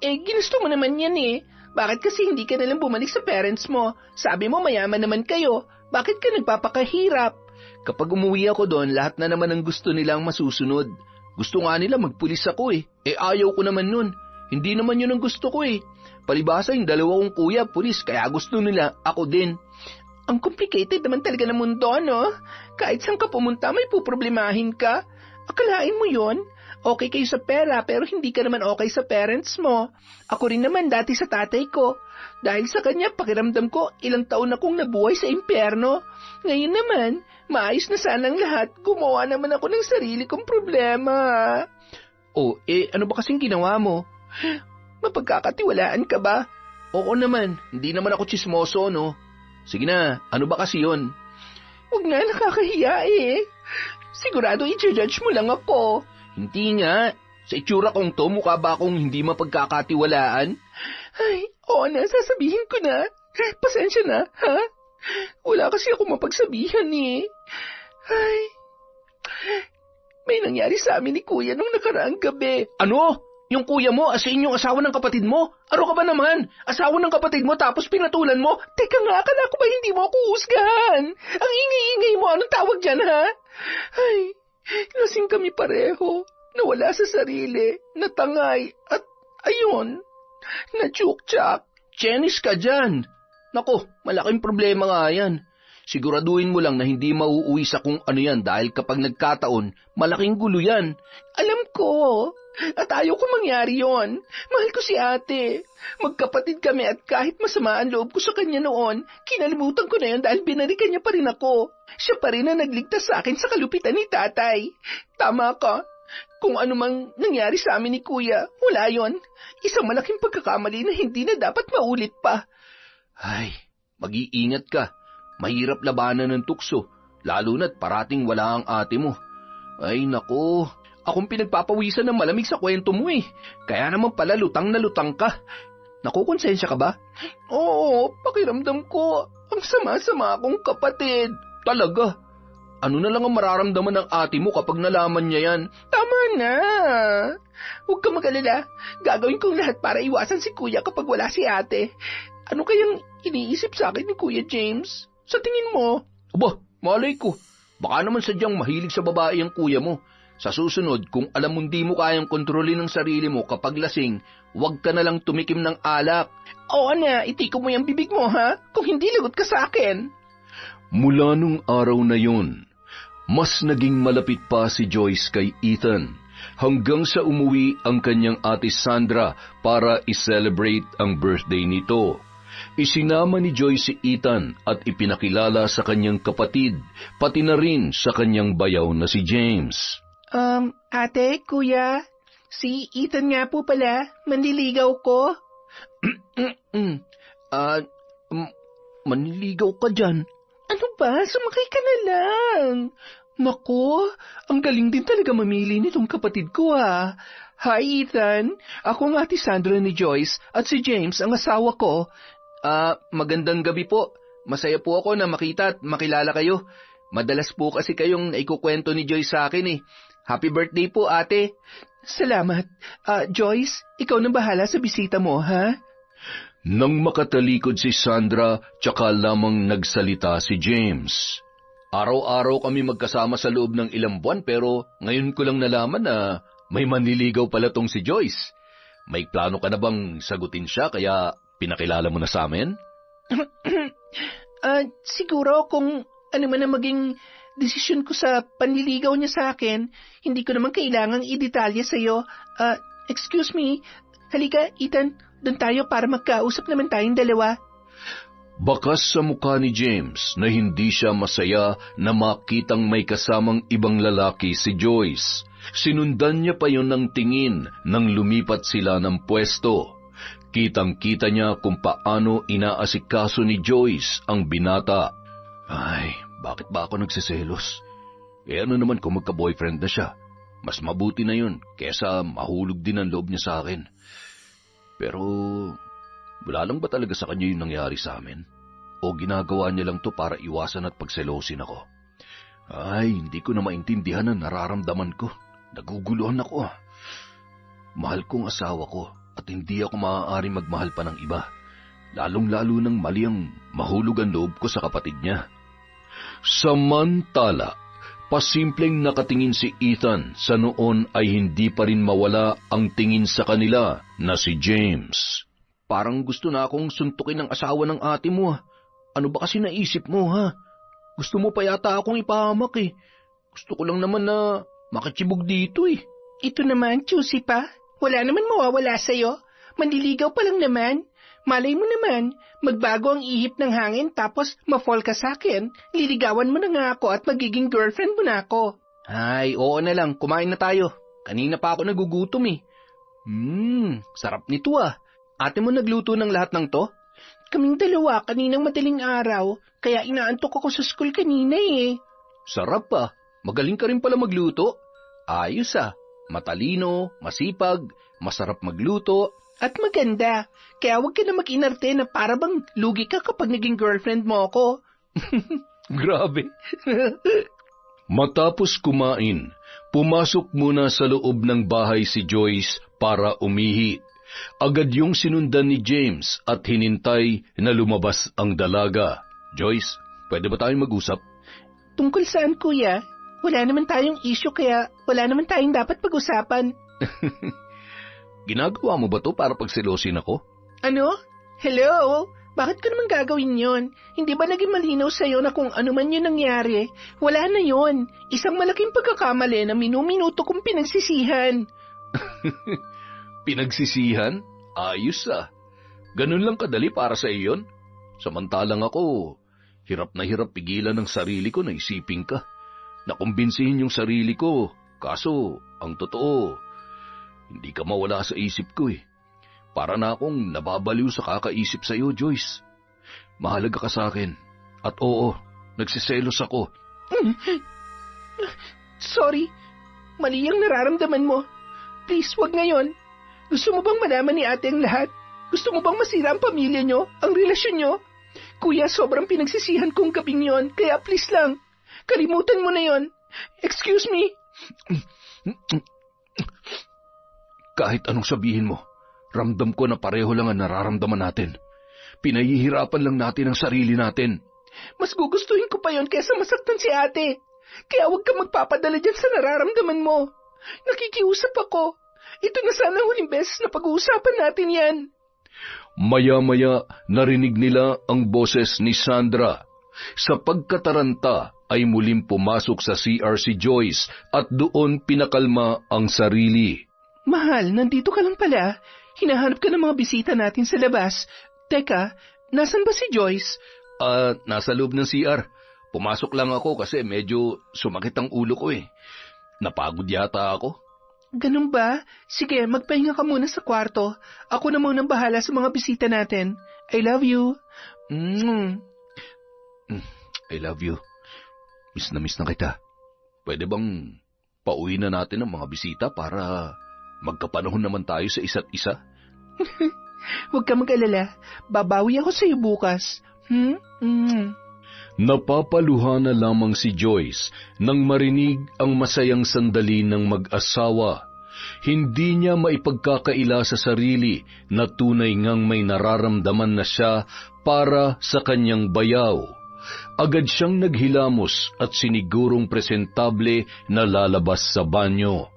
Ginusto mo naman yan eh. Bakit kasi hindi ka nalang bumalik sa parents mo? Sabi mo mayaman naman kayo. Bakit ka nagpapakahirap? Kapag umuwi ako doon, lahat na naman ang gusto nilang masusunod. Gusto nga nila magpulis ako eh. Ayaw ko naman nun. Hindi naman yun ang gusto ko eh. Palibasa yung 2 kong kuya, pulis, kaya gusto nila, ako din. Ang complicated naman talaga ng mundo, no? Kahit saan ka pumunta, may puproblemahin ka. Akalain mo yon? Okay kayo sa pera, pero hindi ka naman okay sa parents mo. Ako rin naman dati sa tatay ko. Dahil sa kanya, pakiramdam ko, ilang taon akong nabuhay sa impyerno. Ngayon naman, maayos na sanang lahat, gumawa naman ako ng sarili kong problema. Ano ba kasing ginawa mo? Mapagkakatiwalaan ka ba? Oo naman, hindi naman ako tsismoso, no? Sige na, ano ba kasi yon? Huwag nga, nakakahiya eh. Sigurado i-judge mo lang ako. Hindi nga. Sa itsura kong to, mukha ba akong hindi mapagkakatiwalaan? Ay, oo na, sasabihin ko na. Pasensya na, ha? Wala kasi ako mapagsabihan eh. Ay, may nangyari sa amin ni Kuya nung nakaraang gabi. Ano? Yung kuya mo, asin yung asawa ng kapatid mo? Ano ka ba naman? Asawa ng kapatid mo tapos pinatulan mo? Teka nga, akala ko ba hindi mo ako husgahan? Ang ingay-ingay mo, anong tawag dyan, ha? Ay, lasing kami pareho. Nawala sa sarili, natangay, at ayun, na-chuk-chak. Chenis ka dyan. Nako, malaking problema nga yan. Siguraduhin mo lang na hindi mauuwi sa kung ano yan dahil kapag nagkataon, malaking gulo yan. Alam ko. At ayaw ko mangyari yon. Mahal ko si ate. Magkapatid kami at kahit masama ang loob ko sa kanya noon, kinalimutan ko na yon dahil binalikan niya pa rin ako. Siya pa rin ang nagligtas sa akin sa kalupitan ni tatay. Tama ka. Kung ano mang nangyari sa amin ni kuya, wala yon. Isang malaking pagkakamali na hindi na dapat maulit pa. Ay, mag-iingat ka. Mahirap labanan ng tukso, lalo na't parating wala ang ate mo. Ay nako, akong pinagpapawisan ng malamig sa kwento mo eh. Kaya naman pala lutang na lutang ka. Nakukonsensya ka ba? Oo, pakiramdam ko, ang sama-sama akong kapatid. Talaga? Ano na lang ang mararamdaman ng ate mo kapag nalaman niya yan? Tama na. Huwag ka mag-alala. Gagawin kong lahat para iwasan si Kuya kapag wala si ate. Ano kayang iniisip sa akin ni Kuya James? Sa tingin mo? Aba, malay ko. Baka naman sadyang mahilig sa babae ang kuya mo. Sa susunod, kung alam mong di mo kayang kontrolin ang sarili mo kapag lasing, huwag ka na lang tumikim ng alak. Oo na, itiko mo yung bibig mo ha? Kung hindi, lagot ka sa akin. Mula nung araw na yun, mas naging malapit pa si Joyce kay Ethan hanggang sa umuwi ang kanyang ate Sandra para i-celebrate ang birthday nito. Isinama ni Joyce si Ethan at ipinakilala sa kanyang kapatid, pati na rin sa kanyang bayaw na si James. Ate, Kuya, si Ethan nga po pala, manliligaw ko. Manliligaw ka dyan. Ano ba? Sumakay ka na lang. Naku, ang galing din talaga mamili nitong kapatid ko ha. Hi Ethan, ako nga ate Sandra ni Joyce at si James ang asawa ko. Magandang gabi po. Masaya po ako na makita at makilala kayo. Madalas po kasi kayong naikukwento ni Joyce sa akin eh. Happy birthday po ate. Salamat. Joyce, ikaw na bahala sa bisita mo ha? Nang makatalikod si Sandra, tsaka lamang nagsalita si James. Araw-araw kami magkasama sa loob ng ilang buwan pero ngayon ko lang nalaman na may manliligaw pala tong si Joyce. May plano ka na bang sagutin siya kaya pinakilala mo na sa amin? Siguro kung ano man ang maging desisyon ko sa panliligaw niya sa akin, hindi ko naman kailangang i-detalye sa'yo. Excuse me, halika Ethan, doon tayo para magkausap naman tayong dalawa. Bakas sa mukha ni James na hindi siya masaya na makitang may kasamang ibang lalaki si Joyce. Sinundan niya pa yon ng tingin nang lumipat sila ng pwesto. Kitang-kita niya kung paano inaasikaso ni Joyce ang binata. Ay, bakit ba ako nagsiselos? Ano naman kung magka-boyfriend na siya? Mas mabuti na yun kesa mahulog din ang loob niya sa akin. Pero wala lang ba talaga sa kanya yung nangyari sa amin? O ginagawa niya lang to para iwasan at pagselosin ako? Ay, hindi ko na maintindihan ang nararamdaman ko. Naguguluhan ako. Mahal kong asawa ko at hindi ako maaari magmahal pa ng iba. Lalong-lalo nang mali ang mahulog ang loob ko sa kapatid niya. Samantala, pasimpleng nakatingin si Ethan sa noon ay hindi pa rin mawala ang tingin sa kanila na si James. Parang gusto na akong suntukin ang asawa ng ate mo. Ano ba kasi naisip mo ha? Gusto mo pa yata akong ipahamak eh. Gusto ko lang naman na makachibog dito eh. Ito naman, Chusy pa. Wala naman mawawala sa'yo. Manliligaw pa lang naman. Malay mo naman, magbago ang ihip ng hangin tapos ma-fall ka sa'kin. Liligawan mo na nga ako at magiging girlfriend mo na ako. Ay, oo na lang. Kumain na tayo. Kanina pa ako nagugutom eh. Sarap nito ah. Ate mo nagluto ng lahat ng to? Kaming dalawa kaninang madaling araw, kaya inaantok ako sa school kanina eh. Sarap ah. Magaling ka rin pala magluto. Ayos ah. Matalino, masipag, masarap magluto. At maganda. Kaya huwag ka na mag-inarte na para bang lugi ka kapag naging girlfriend mo ako. Grabe. Matapos kumain, pumasok muna sa loob ng bahay si Joyce para umihi. Agad yung sinundan ni James at hinintay na lumabas ang dalaga. Joyce, pwede ba tayong mag-usap? Tungkol saan, kuya? Wala naman tayong issue kaya wala naman tayong dapat pag-usapan. Ginagawa mo ba to para pagselosin ako? Ano? Hello? Bakit ko naman gagawin yon? Hindi ba naging malinaw sa'yo na kung ano man yun nangyari? Wala na yon. Isang malaking pagkakamali na minuminuto kong pinagsisihan. Pinagsisihan? Ayos ah. Ganun lang kadali para sa iyon. Samantalang ako, hirap na hirap pigilan ng sarili ko na isipin ka. Nakumbinsihin yung sarili ko. Kaso, ang totoo, hindi ka mawala sa isip ko eh. Para na akong nababaliw sa kakaisip sa iyo, Joyce. Mahalaga ka sa akin. At oo, nagsiselos ako. Sorry, mali ang nararamdaman mo. Please, wag ngayon. Gusto mo bang malaman ni ate ang lahat? Gusto mo bang masira ang pamilya nyo, ang relasyon nyo? Kuya, sobrang pinagsisihan kong gabing yon, kaya please lang. Kalimutan mo na yon. Excuse me. Kahit anong sabihin mo, ramdam ko na pareho lang ang nararamdaman natin. Pinahihirapan lang natin ang sarili natin. Mas gugustuhin ko pa yon kaysa masaktan si ate. Kaya huwag kang magpapadala dyan sa nararamdaman mo. Nakikiusap ako. Ito na sana huling beses na pag-uusapan natin yan. Maya-maya narinig nila ang boses ni Sandra. Sa pagkataranta ay muling pumasok sa CR si Joyce at doon pinakalma ang sarili. Mahal, nandito ka lang pala. Hinahanap ka ng mga bisita natin sa labas. Teka, nasan ba si Joyce? Nasa loob ng CR. Pumasok lang ako kasi medyo sumakit ang ulo ko eh. Napagod yata ako. Ganun ba? Sige, magpahinga ka muna sa kwarto. Ako na munang bahala sa mga bisita natin. I love you. I love you. Miss na kita. Pwede bang pauwi na natin ang mga bisita para magkapanahon naman tayo sa isa't isa? Huwag ka mag-alala. Babawi ako sa iyo bukas. Napapaluha na lamang si Joyce nang marinig ang masayang sandali ng mag-asawa. Hindi niya maipagkakaila sa sarili na tunay ngang may nararamdaman na siya para sa kanyang bayaw. Agad siyang naghilamos at sinigurong presentable na lalabas sa banyo.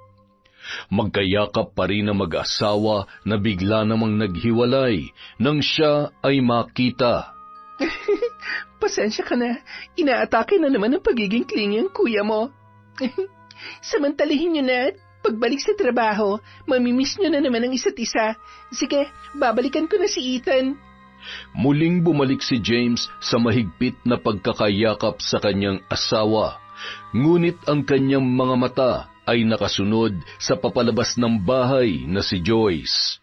Magkayakap pa rin ang mag-asawa na bigla namang naghiwalay nang siya ay makita. Pasensya ka na. Inaatake na naman ang pagiging clingy ang kuya mo. Samantalihin nyo na at pagbalik sa trabaho, mamimiss nyo na naman ang isa't isa. Sige, babalikan ko na si Ethan. Muling bumalik si James sa mahigpit na pagkakayakap sa kanyang asawa. Ngunit ang kanyang mga mata ay nakasunod sa papalabas ng bahay na si Joyce.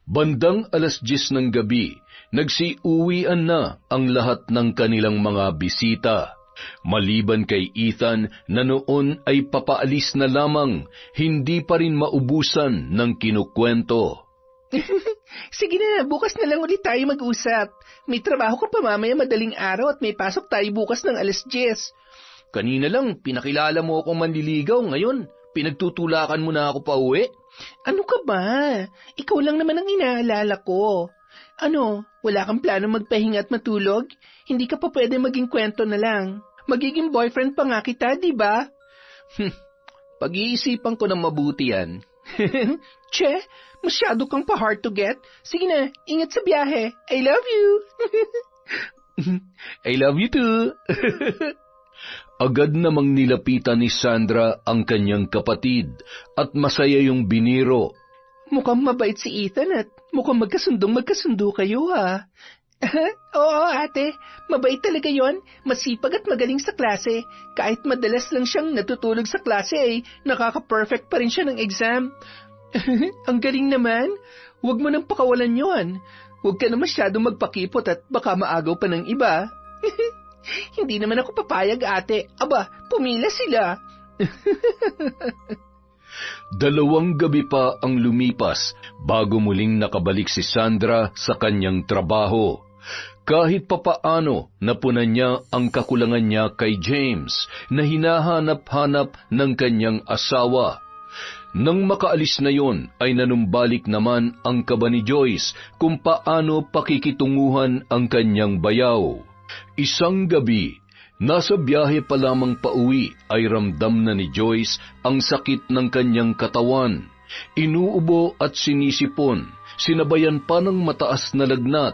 Bandang 10:00 ng gabi, nagsiuwian na ang lahat ng kanilang mga bisita. Maliban kay Ethan na noon ay papaalis na lamang, hindi pa rin maubusan ng kinukwento. Sige na, bukas na lang ulit tayo mag-usap. May trabaho ko pa mamaya madaling araw at may pasok tayo bukas ng 10:00. Kanina lang, pinakilala mo akong manliligaw. Ngayon, pinagtutulakan mo na ako pa uwi. Ano ka ba? Ikaw lang naman ang inaalala ko. Ano, wala kang plano magpahinga at matulog? Hindi ka pa pwede maging kwento na lang. Magiging boyfriend pa nga kita, di ba? Pag-iisipan ko ng mabuti yan. Che, masyado kang pa-hard to get. Sige na, ingat sa biyahe. I love you. I love you too. Agad namang nilapitan ni Sandra ang kanyang kapatid at masaya yung biniro. Mukhang mabait si Ethan at mukhang magkasundo kayo ha. Oo ate, mabait talaga yon. Masipag at magaling sa klase. Kahit madalas lang siyang natutulog sa klase ay nakaka-perfect pa rin siya ng exam. Ang galing naman. Huwag mo nang pakawalan yon. Huwag ka na masyadong magpakipot at baka maagaw pa ng iba. Hindi naman ako papayag ate. Aba, pumila sila. 2 gabi pa ang lumipas bago muling nakabalik si Sandra sa kanyang trabaho. Kahit papaano napunan niya ang kakulangan niya kay James na hinahanap-hanap ng kanyang asawa. Nang makaalis na yon ay nanumbalik naman ang kaba ni Joyce kung paano pakikitunguhan ang kanyang bayaw. Isang gabi, nasa biyahe pa lamang pauwi ay ramdam na ni Joyce ang sakit ng kanyang katawan. Inuubo at sinisipon, sinabayan pa ng mataas na lagnat.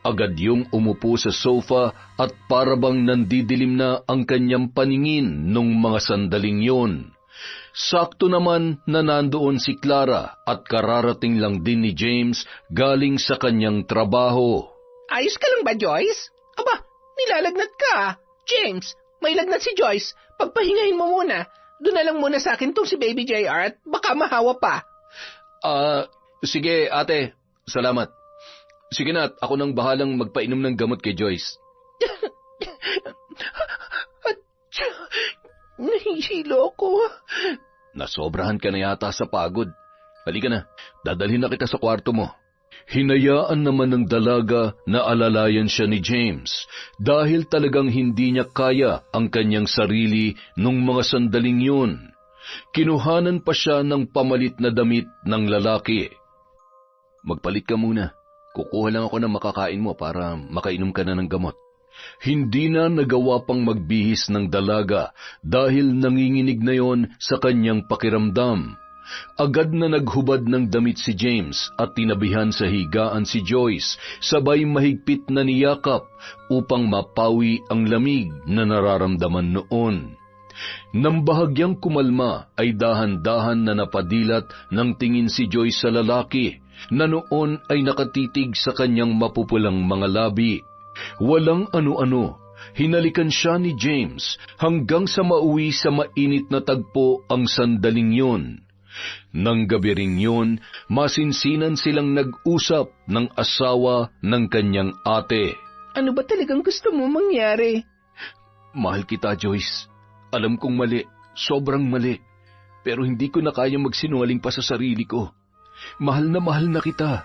Agad yung umupo sa sofa at parabang nandidilim na ang kanyang paningin nung mga sandaling yon. Sakto naman na nandoon si Clara at kararating lang din ni James galing sa kanyang trabaho. Ayos ka lang ba, Joyce? Aba, nilalagnat ka. James, may lagnat si Joyce. Pagpahingahin mo muna. Doon na lang muna sa akin tong si Baby JR at baka mahawa pa. Sige ate, salamat. Sige na, ako nang bahalang magpainom ng gamot kay Joyce. Nahihilo ko. Nasobrahan ka na yata sa pagod. Halika na, dadalhin na kita sa kwarto mo. Hinayaan naman ng dalaga na alalayan siya ni James dahil talagang hindi niya kaya ang kanyang sarili nung mga sandaling yun. Kinuhanan pa siya ng pamalit na damit ng lalaki. Magpalit ka muna. Kukuha lang ako ng makakain mo para makainom ka na ng gamot. Hindi na nagawa pang magbihis ng dalaga dahil nanginginig na yon sa kanyang pakiramdam. Agad na naghubad ng damit si James at tinabihan sa higaan si Joyce, sabay mahigpit na niyakap upang mapawi ang lamig na nararamdaman noon. Nang bahagyang kumalma ay dahan-dahan na napadilat ng tingin si Joyce sa lalaki na noon ay nakatitig sa kanyang mapupulang mga labi. Walang ano-ano, hinalikan siya ni James hanggang sa mauwi sa mainit na tagpo ang sandaling yun. Nang gabi ring yun, masinsinan silang nag-usap ng asawa ng kanyang ate. Ano ba talagang gusto mo mangyari? Mahal kita, Joyce. Alam kong mali, sobrang mali. Pero hindi ko na kaya magsinungaling pa sa sarili ko. Mahal na kita.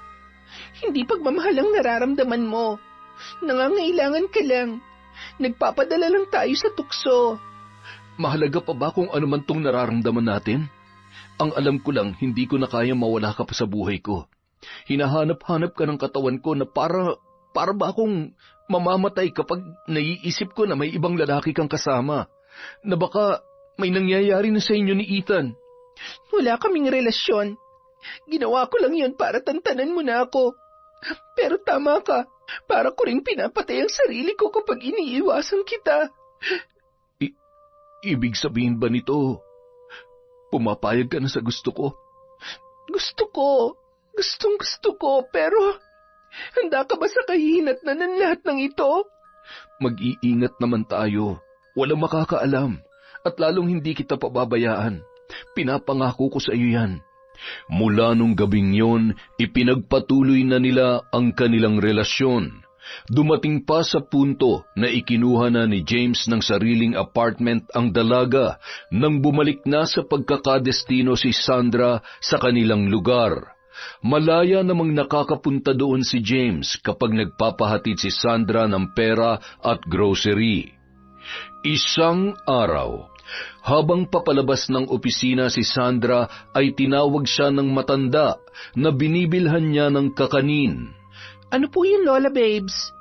Hindi pagmamahal ang nararamdaman mo. Nangangailangan ka lang. Nagpapadala lang tayo sa tukso. Mahalaga pa ba kung ano man tong nararamdaman natin? Ang alam ko lang, hindi ko na kaya mawala ka pa sa buhay ko. Hinahanap-hanap ka ng katawan ko na para ba akong mamamatay kapag naiisip ko na may ibang lalaki kang kasama. Na baka may nangyayari na sa inyo ni Ethan. Wala kaming relasyon. Ginawa ko lang yun para tantanan mo na ako. Pero tama ka, para ko rin pinapatay ang sarili ko kapag iniiwasan kita. Ibig sabihin ba nito, pumapayag ka na sa gusto ko? Gustong-gusto ko, pero handa ka ba sa kahihinatnan ng lahat ng ito? Mag-iingat naman tayo. Walang makakaalam, at lalong hindi kita pababayaan. Pinapangako ko sa iyo yan. Mula nung gabing yon, ipinagpatuloy na nila ang kanilang relasyon. Dumating pa sa punto na ikinuha na ni James ng sariling apartment ang dalaga nang bumalik na sa pagkakadestino si Sandra sa kanilang lugar. Malaya namang nakakapunta doon si James kapag nagpapahatid si Sandra ng pera at grocery. Isang araw, habang papalabas ng opisina si Sandra ay tinawag siya ng matanda na binibilhan niya ng kakanin. Ano po yun, Lola Babes?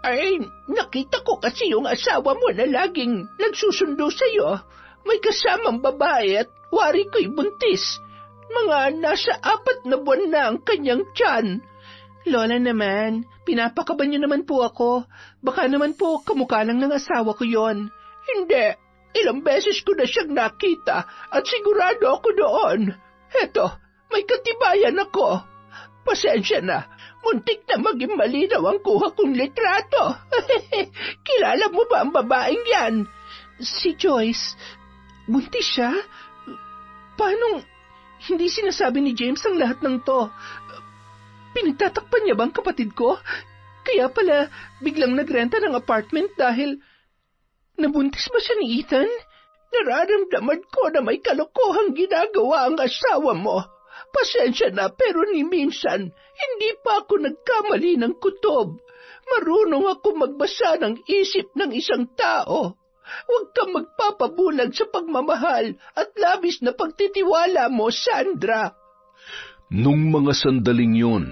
Ay, nakita ko kasi yung asawa mo na laging nagsusundo sa'yo. May kasamang babae at wari ko'y buntis. Mga nasa 4 na buwan na ang kanyang tiyan. Lola naman, pinapakaban niyo naman po ako. Baka naman po kamukha lang ng asawa ko yon. Hindi, ilang beses ko na siyang nakita at sigurado ako doon. Heto, may katibayan ako. Pasensya na, muntik na maging malinaw ang kuha kong litrato. Kilala mo ba ang babaeng yan? Si Joyce. Buntis siya? Paano hindi sinasabi ni James ang lahat ng to? Pinagtatakpan niya bang kapatid ko? Kaya pala biglang nagrenta ng apartment dahil nabuntis ba siya ni Ethan? Nararamdaman ko na may kalokohang ginagawa ang asawa mo. Pasensya na pero ni minsan hindi pa ako nagkamali ng kutob. Marunong ako magbasa ng isip ng isang tao. Huwag kang magpapabulag sa pagmamahal at labis na pagtitiwala mo, Sandra. Nung mga sandaling yun,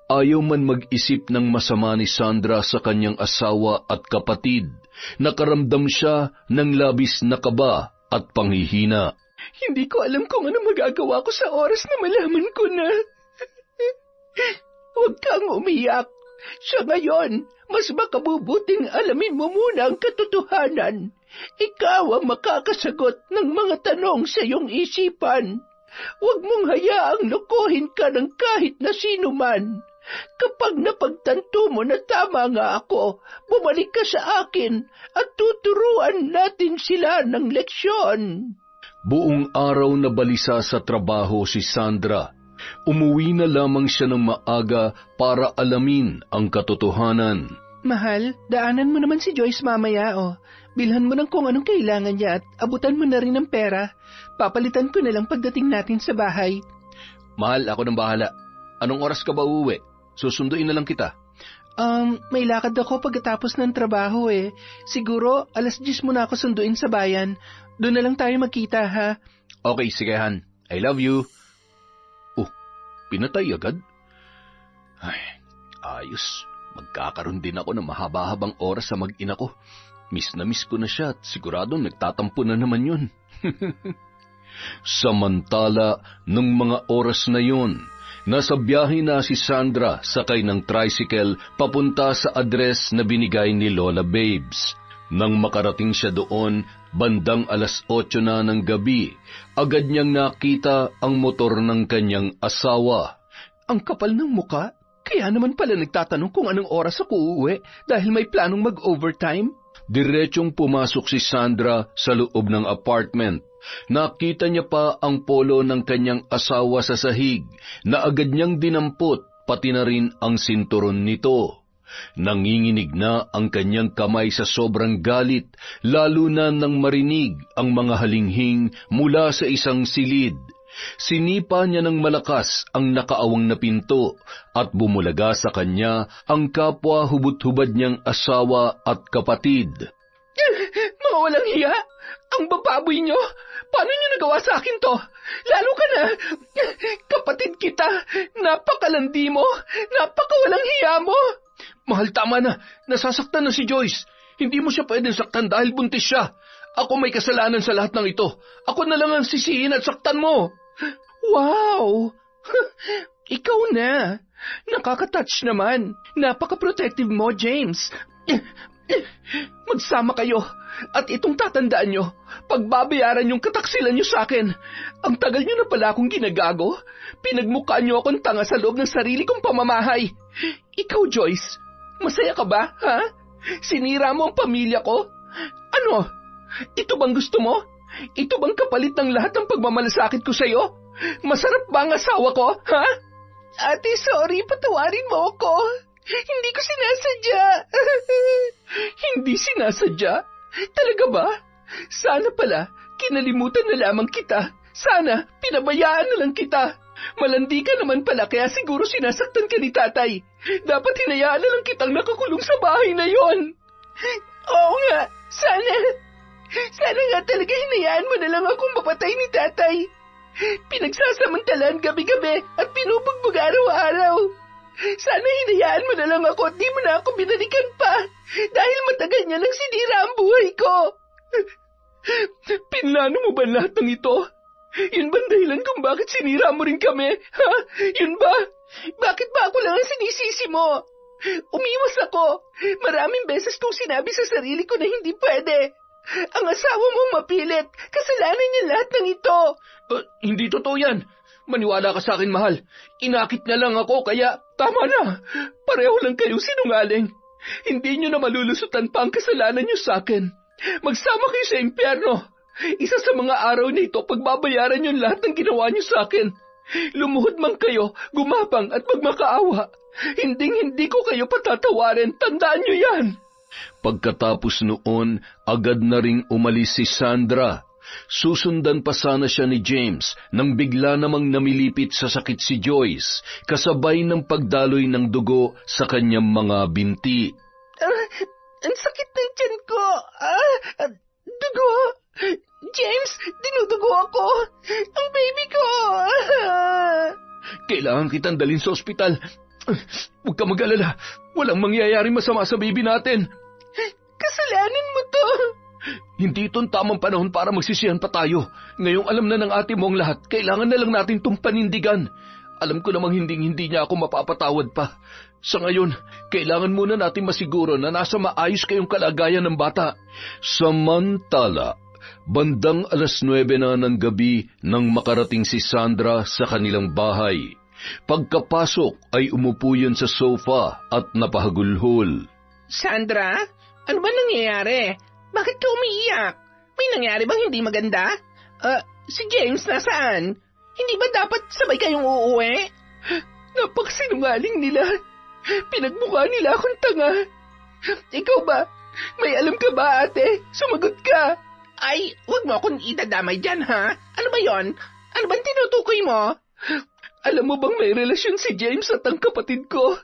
ayaw man mag-isip ng masama ni Sandra sa kanyang asawa at kapatid. Nakaramdam siya ng labis na kaba at panghihina. Hindi ko alam kung ano magagawa ko sa oras na malaman ko na. Huwag kang umiyak. Sa ngayon, mas makabubuting alamin mo muna ang katotohanan. Ikaw ang makakasagot ng mga tanong sa iyong isipan. Huwag mong hayaang lokohin ka ng kahit na sino man. Kapag napagtanto mo na tama nga ako, bumalik ka sa akin at tuturuan natin sila ng leksyon. Buong araw na balisa sa trabaho si Sandra. Umuwi na lamang siya ng maaga para alamin ang katotohanan. Mahal, daanan mo naman si Joyce mamaya, oh. Bilhan mo ng kung anong kailangan niya at abutan mo na rin ng pera. Papalitan ko na lang pagdating natin sa bahay. Mahal, ako nang bahala. Anong oras ka ba uuwi? susunduin na lang kita. May lakad ako pagkatapos ng trabaho eh. Siguro, 10:00 mo na ako sunduin sa bayan. Doon na lang tayo magkita, ha? Okay, sige Han. I love you. Oh, pinatay agad? Ay, ayos. Magkakaroon din ako ng mahaba-habang oras sa mag-ina ko. Miss na miss ko na siya at siguradong nagtatampo na naman yun. Samantala, nung mga oras na yun, nasa biyahe na si Sandra sakay ng tricycle papunta sa address na binigay ni Lola Babes. Nang makarating siya doon, bandang 8:00 na ng gabi, agad niyang nakita ang motor ng kanyang asawa. Ang kapal ng muka, kaya naman pala nagtatanong kung anong oras ako uuwi dahil may planong mag-overtime. Diretsyong pumasok si Sandra sa loob ng apartment. Nakita niya pa ang polo ng kanyang asawa sa sahig na agad niyang dinampot pati na rin ang sinturon nito. Nanginginig na ang kanyang kamay sa sobrang galit, lalo na nang marinig ang mga halinghing mula sa isang silid. Sinipa niya ng malakas ang nakaawang na pinto at bumulaga sa kanya ang kapwa hubot-hubad niyang asawa at kapatid. Mga walang hiya! Ang bababoy niyo! Paano niyo nagawa sa akin to? Lalo ka na! Kapatid kita! Napakalandi mo! Napakawalang hiya mo! Mahal, tama na! Nasasaktan na si Joyce! Hindi mo siya pwedeng saktan dahil buntis siya! Ako may kasalanan sa lahat ng ito! Ako na lang ang sisihin at saktan mo! Wow! Ikaw na! Nakaka-touch naman! Napaka-protective mo, James! Magsama kayo at itong tatandaan nyo, pagbabayaran yung kataksilan nyo sa akin. Ang tagal nyo na pala akong ginagago. Pinagmukha nyo akong tanga sa loob ng sarili kong pamamahay. Ikaw, Joyce, masaya ka ba, ha? Sinira mo ang pamilya ko? Ano? Ito bang gusto mo? Ito bang kapalit ng lahat ng pagmamalasakit ko sa'yo? Masarap ba ang asawa ko, ha? Ate, sorry, patawarin mo ako. Hindi ko sinasadya. Hindi sinasadya? Talaga ba? Sana pala, kinalimutan na lamang kita. Sana, pinabayaan na lang kita. Malandi ka naman pala, kaya siguro sinasaktan ka ni tatay. Dapat hinayaan na lang kitang nakakulong sa bahay na yon. Oo nga, sana nga talaga hinayaan mo na lang akong mapatay ni tatay. Pinagsasamantalaan gabi-gabi at pinubugbog araw-araw. Sana hinayaan mo na lang ako at di mo na ako binalikan pa dahil matagal niya nang sinira ang buhay ko. Pinlano mo ba lahat ng ito? Yun ba dahilan kung bakit sinira mo rin kami? Ha? Yun ba? Bakit ba ako lang ang sinisisi mo? Umiwas ako. Maraming beses kong sinabi sa sarili ko na hindi pwede. Ang asawa mong mapilit. Kasalanan niya lahat ng ito. Hindi totoo yan. Maniwala ka sa akin, mahal. Inakit na lang ako, kaya tama na. Pareho lang kayong sinungaling. Hindi niyo na malulusutan pa ang kasalanan niyo sa akin. Magsama kayo sa impyerno. Isa sa mga araw na ito, pagbabayaran niyo lahat ng ginawa niyo sa akin. Lumuhod man kayo, gumapang at magmakaawa. Hindi ko kayo patatawarin. Tandaan niyo yan. Pagkatapos noon, agad na ring umalis si Sandra. Susundan pa sana siya ni James nang bigla namang namilipit sa sakit si Joyce, kasabay ng pagdaloy ng dugo sa kanyang mga binti. Ang sakit ng tiyan ko. Dugo. James, dinudugo ako. Ang baby ko. Kailangan kitang dalhin sa ospital. Huwag ka mag-alala. Walang mangyayaring masama sa baby natin. Kasalanan mo to. Hindi ito'ng tamang panahon para magsisihan pa tayo. Ngayong alam na ng ate mo ang lahat, kailangan na lang natin itong panindigan. Alam ko namang hindi niya ako mapapatawad pa. Sa ngayon, kailangan muna natin masiguro na nasa maayos kayong kalagayan ng bata. Samantala, bandang 9:00 na ng gabi nang makarating si Sandra sa kanilang bahay. Pagkapasok ay umupo yun sa sofa at napahagulhol. Sandra, ano ba nangyayari? Bakit ka umiiyak? May nangyari bang hindi maganda? Si James nasaan? Hindi ba dapat sabay kayong uuwi? Napakasinungaling nila. Pinagmukha nila akong tanga. Ikaw ba? May alam ka ba, ate? Sumagot ka. Ay, huwag mo akong itadamay dyan, ha? Ano ba yon? Ano bang tinutukoy mo? Alam mo bang may relasyon si James at ang kapatid ko?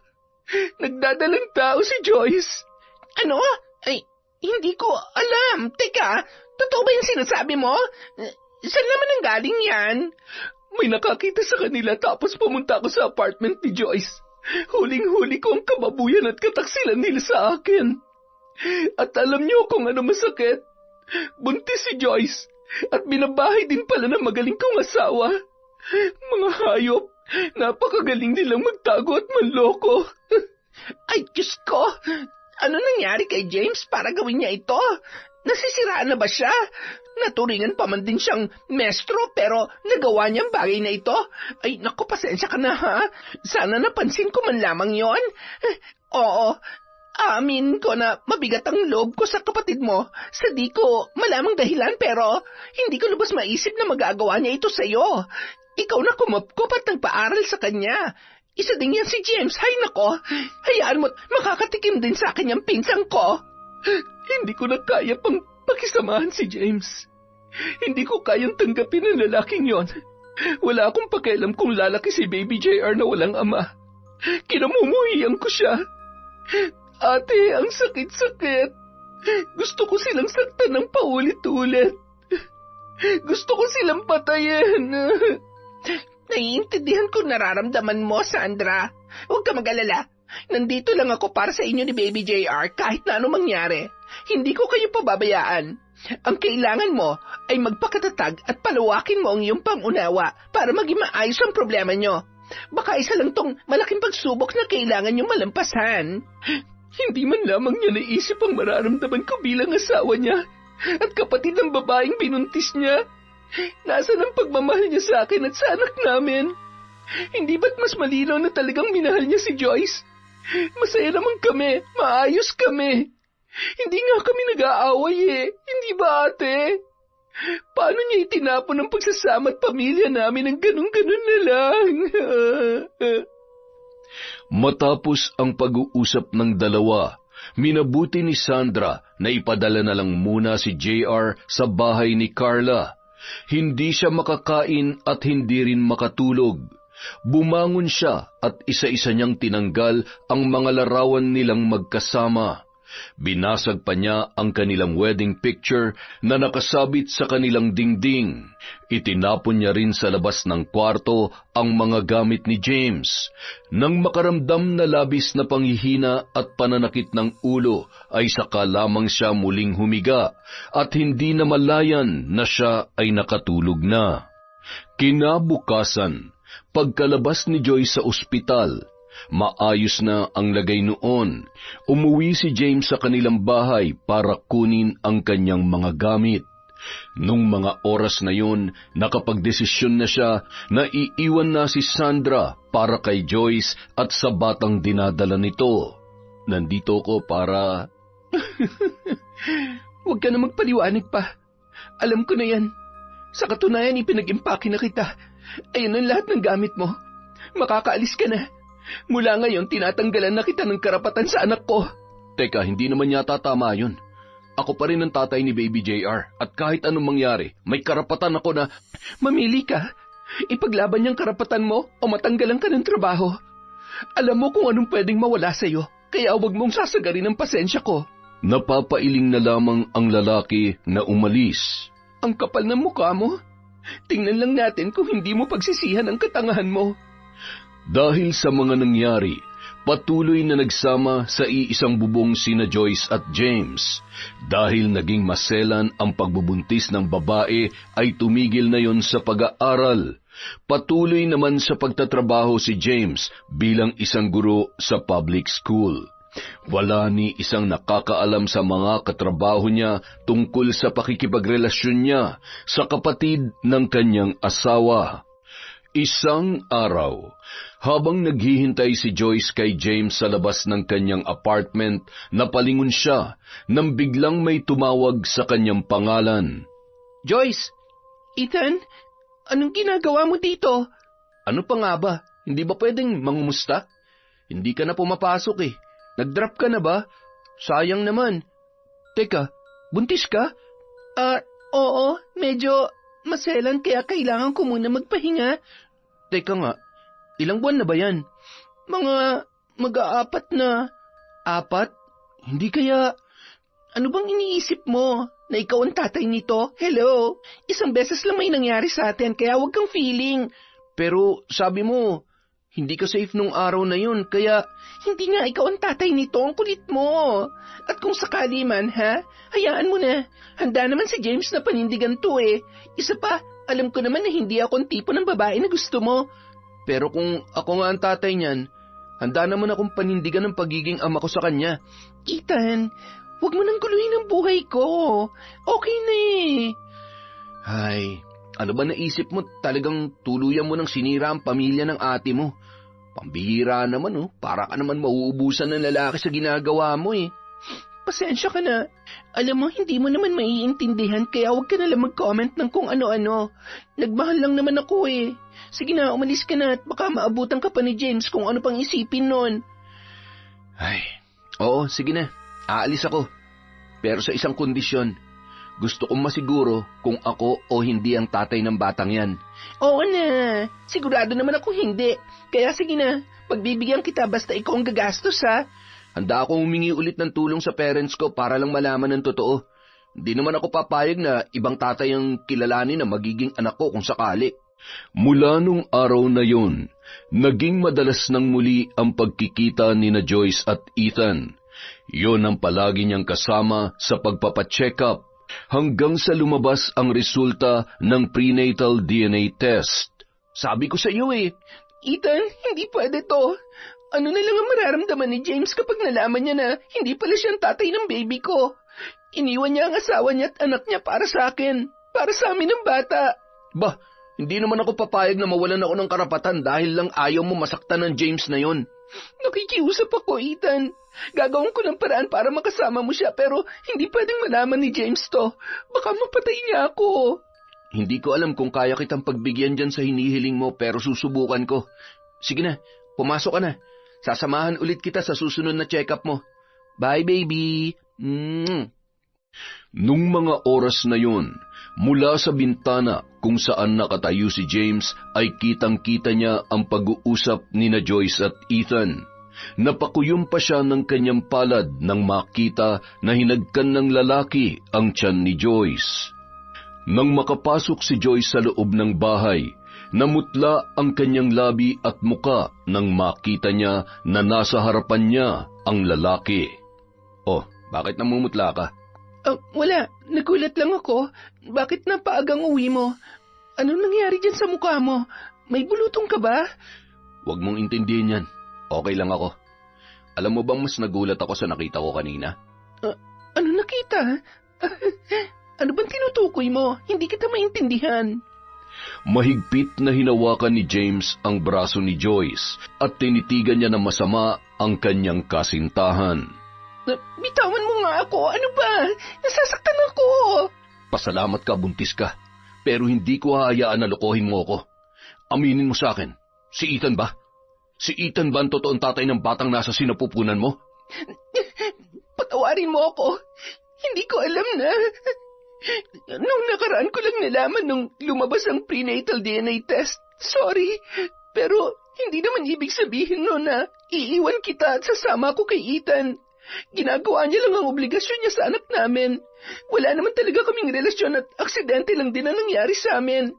Nagdadalang tao si Joyce. Ano? Ay, hindi ko alam. Teka, totoo ba yung sinasabi mo? Saan naman ang galing yan? May nakakita sa kanila tapos pumunta ako sa apartment ni Joyce. Huling-huli ko ang kababuyan at kataksilan nila sa akin. At alam niyo kung ano masakit? Buntis si Joyce at binabahay din pala ng magaling kong asawa. Mga hayop, napakagaling nilang magtago at manloko. Ay, Diyos ko! Ano nangyari kay James para gawin niya ito? Nasisiraan na ba siya? Naturingan pa man din siyang mestro pero nagawa niyang bagay na ito. Ay, naku, pasensya ka na ha. Sana napansin ko man lamang yon. Oo, amin ko na mabigat ang loob ko sa kapatid mo. Sa di ko malamang dahilan pero hindi ko lubos maisip na magagawa niya ito sa'yo. Ikaw na kumapkop at nagpaaral sa kanya. Isa din yan si James. Hay nako, hayaan mo't makakatikim din sa akin yung pinsang ko. Hindi ko na kaya pang pakisamahan si James. Hindi ko kayang tanggapin ang lalaking yon. Wala akong pakialam kung lalaki si Baby JR na walang ama. Kinamumuhiyan ko siya. Ate, ang sakit-sakit. Gusto ko silang saktan ng paulit-ulit. Gusto ko silang patayin. Naiintindihan ko nararamdaman mo, Sandra. Huwag ka mag-alala. Nandito lang ako para sa inyo ni Baby JR kahit na anong mangyari. Hindi ko kayo pababayaan. Ang kailangan mo ay magpakatatag at palawakin mo ang iyong pangunawa para maging maayos ang problema nyo. Baka isa lang tong malaking pagsubok na kailangan nyo malampasan. Hindi man lamang niya naisip ang mararamdaman ko bilang asawa niya at kapatid ng babaeng binuntis niya. Nasaan ang pagmamahal niya sa akin at sa anak namin? Hindi ba't mas malinaw na talagang minahal niya si Joyce? Masaya naman kami, maayos kami. Hindi nga kami nag-aaway hindi ba ate? Paano niya itinapon ang pagsasama at pamilya namin ng ganun-ganun na lang? Matapos ang pag-uusap ng dalawa, minabuti ni Sandra na ipadala na lang muna si JR sa bahay ni Carla. Hindi siya makakain at hindi rin makatulog. Bumangon siya at isa-isa niyang tinanggal ang mga larawan nilang magkasama. Binasag pa niya ang kanilang wedding picture na nakasabit sa kanilang dingding. Itinapon niya rin sa labas ng kwarto ang mga gamit ni James. Nang makaramdam na labis na panghihina at pananakit ng ulo, ay saka lamang siya muling humiga at hindi na malayan na siya ay nakatulog na. Kinabukasan, pagkalabas ni Joy sa ospital, maayos na ang lagay noon. Umuwi si James sa kanilang bahay para kunin ang kanyang mga gamit. Nung mga oras na yun, nakapagdesisyon na siya na iiwan na si Sandra para kay Joyce at sa batang dinadala nito. Nandito ko para... Huwag ka na magpaliwanag pa. Alam ko na yan. Sa katunayan, ipinag-impake na kita. Ayun ang lahat ng gamit mo. Makakaalis ka na. Mula ngayon, tinatanggalan na kita ng karapatan sa anak ko. Teka, hindi naman yata tama yun. Ako pa rin ang tatay ni Baby JR at kahit anong mangyari, may karapatan ako na... Mamili ka. Ipaglaban niyang karapatan mo o matanggalan ka ng trabaho. Alam mo kung anong pwedeng mawala sa'yo, kaya huwag mong sasagarin ang pasensya ko. Napapailing na lamang ang lalaki na umalis. Ang kapal ng mukha mo. Tingnan lang natin kung hindi mo pagsisihan ang katangahan mo. Dahil sa mga nangyari, patuloy na nagsama sa iisang bubong sina Joyce at James. Dahil naging maselan ang pagbubuntis ng babae, ay tumigil na yon sa pag-aaral. Patuloy naman sa pagtatrabaho si James bilang isang guro sa public school. Wala ni isang nakakaalam sa mga katrabaho niya tungkol sa pakikipagrelasyon niya sa kapatid ng kanyang asawa. Isang araw, habang naghihintay si Joyce kay James sa labas ng kanyang apartment, napalingon siya nang biglang may tumawag sa kanyang pangalan. Joyce! Ethan? Anong ginagawa mo dito? Ano pa nga ba? Hindi ba pwedeng mangumusta? Hindi ka na pumapasok eh. Nag-drop ka na ba? Sayang naman. Teka, buntis ka? Oo, medyo maselan kaya kailangan ko muna magpahinga. Teka nga, ilang buwan na ba yan? Mga mag-aapat na. 4? Hindi kaya... Ano bang iniisip mo? Na ikaw ang tatay nito? Hello? Isang beses lang may nangyari sa atin, kaya huwag kang feeling. Pero sabi mo, hindi ka safe nung araw na yun, kaya... Hindi nga ikaw ang tatay nito, ang kulit mo. At kung sakali man, hayaan mo na. Handa naman si James na panindigan to eh. Isa pa, alam ko naman na hindi ako ang tipo ng babae na gusto mo. Pero kung ako nga ang tatay niyan, handa naman akong panindigan ng pagiging ama ko sa kanya. Ethan, huwag mo nang guluhin ang buhay ko. Okay na eh. Ay, ano ba naisip mo? Talagang tuluyan mo nang sinira ang pamilya ng ate mo. Pambihira naman para ka naman mauubusan ng lalaki sa ginagawa mo eh. Pasensya ka na. Alam mo, hindi mo naman maiintindihan kaya huwag ka nalang mag-comment ng kung ano-ano. Nagmahal lang naman ako eh. Sige na, umalis ka na at baka maabutan ka pa ni James kung ano pang isipin nun. Ay, oo, sige na. Aalis ako. Pero sa isang kondisyon. Gusto kong masiguro kung ako o hindi ang tatay ng batang yan. Oo na. Sigurado naman ako hindi. Kaya sige na, pagbibigyan kita basta ikaw ang gagastos ha. Handa akong humingi ulit ng tulong sa parents ko para lang malaman ng totoo. Hindi naman ako papayag na ibang tatay ang kilalanin na magiging anak ko kung sakali. Mula nung araw na yon, naging madalas nang muli ang pagkikita ni na Joyce at Ethan. Yon ang palagi niyang kasama sa pagpapacheck up hanggang sa lumabas ang resulta ng prenatal DNA test. Sabi ko sa iyo eh, Ethan, hindi pwede to. Ano na lang ang mararamdaman ni James kapag nalaman niya na hindi pala siyang tatay ng baby ko? Iniwan niya ang asawa niya at anak niya para sa akin, para sa amin ng bata. Bah, hindi naman ako papayag na mawalan ako ng karapatan dahil lang ayaw mo masaktan ng James na yon. Nakikiusap ako, Ethan. Gagawin ko ng paraan para makasama mo siya pero hindi pwedeng malaman ni James to. Baka mapatay niya ako. Hindi ko alam kung kaya kitang pagbigyan dyan sa hinihiling mo pero susubukan ko. Sige na, pumasok ka na. Sasamahan ulit kita sa susunod na check-up mo. Bye, baby. Nung mga oras na yun, mula sa bintana kung saan nakatayo si James ay kitang-kita niya ang pag-uusap ni na Joyce at Ethan. Napakuyom pa siya ng kanyang palad nang makita na hinagkan ng lalaki ang tiyan ni Joyce. Nang makapasok si Joyce sa loob ng bahay, namutla ang kanyang labi at muka nang makita niya na nasa harapan niya ang lalaki. Oh, bakit namumutla ka? Wala, nagulat lang ako. Bakit napaagang uwi mo? Anong nangyari dyan sa mukha mo? May bulutong ka ba? Huwag mong intindihin yan. Okay lang ako. Alam mo bang mas nagulat ako sa nakita ko kanina? Ano nakita? Ano bang tinutukoy mo? Hindi kita maintindihan. Mahigpit na hinawakan ni James ang braso ni Joyce at tinitigan niya na masama ang kanyang kasintahan. Bitawan mo nga ako. Ano ba? Nasasaktan ako. Pasalamat ka, buntis ka. Pero hindi ko hahayaan na lokohin mo ako. Aminin mo sa akin, si Ethan ba? Si Ethan ba ang totoong tatay ng batang nasa sinapupunan mo? Patawarin mo ako. Hindi ko alam na. Nung nakaraan ko lang nalaman nung lumabas ang prenatal DNA test. Sorry, pero hindi naman ibig sabihin no na iiwan kita at sasama ko kay Ethan. Ginagawa niya lang ang obligasyon niya sa anak namin. Wala naman talaga kaming relasyon at aksidente lang din ang nangyari sa amin.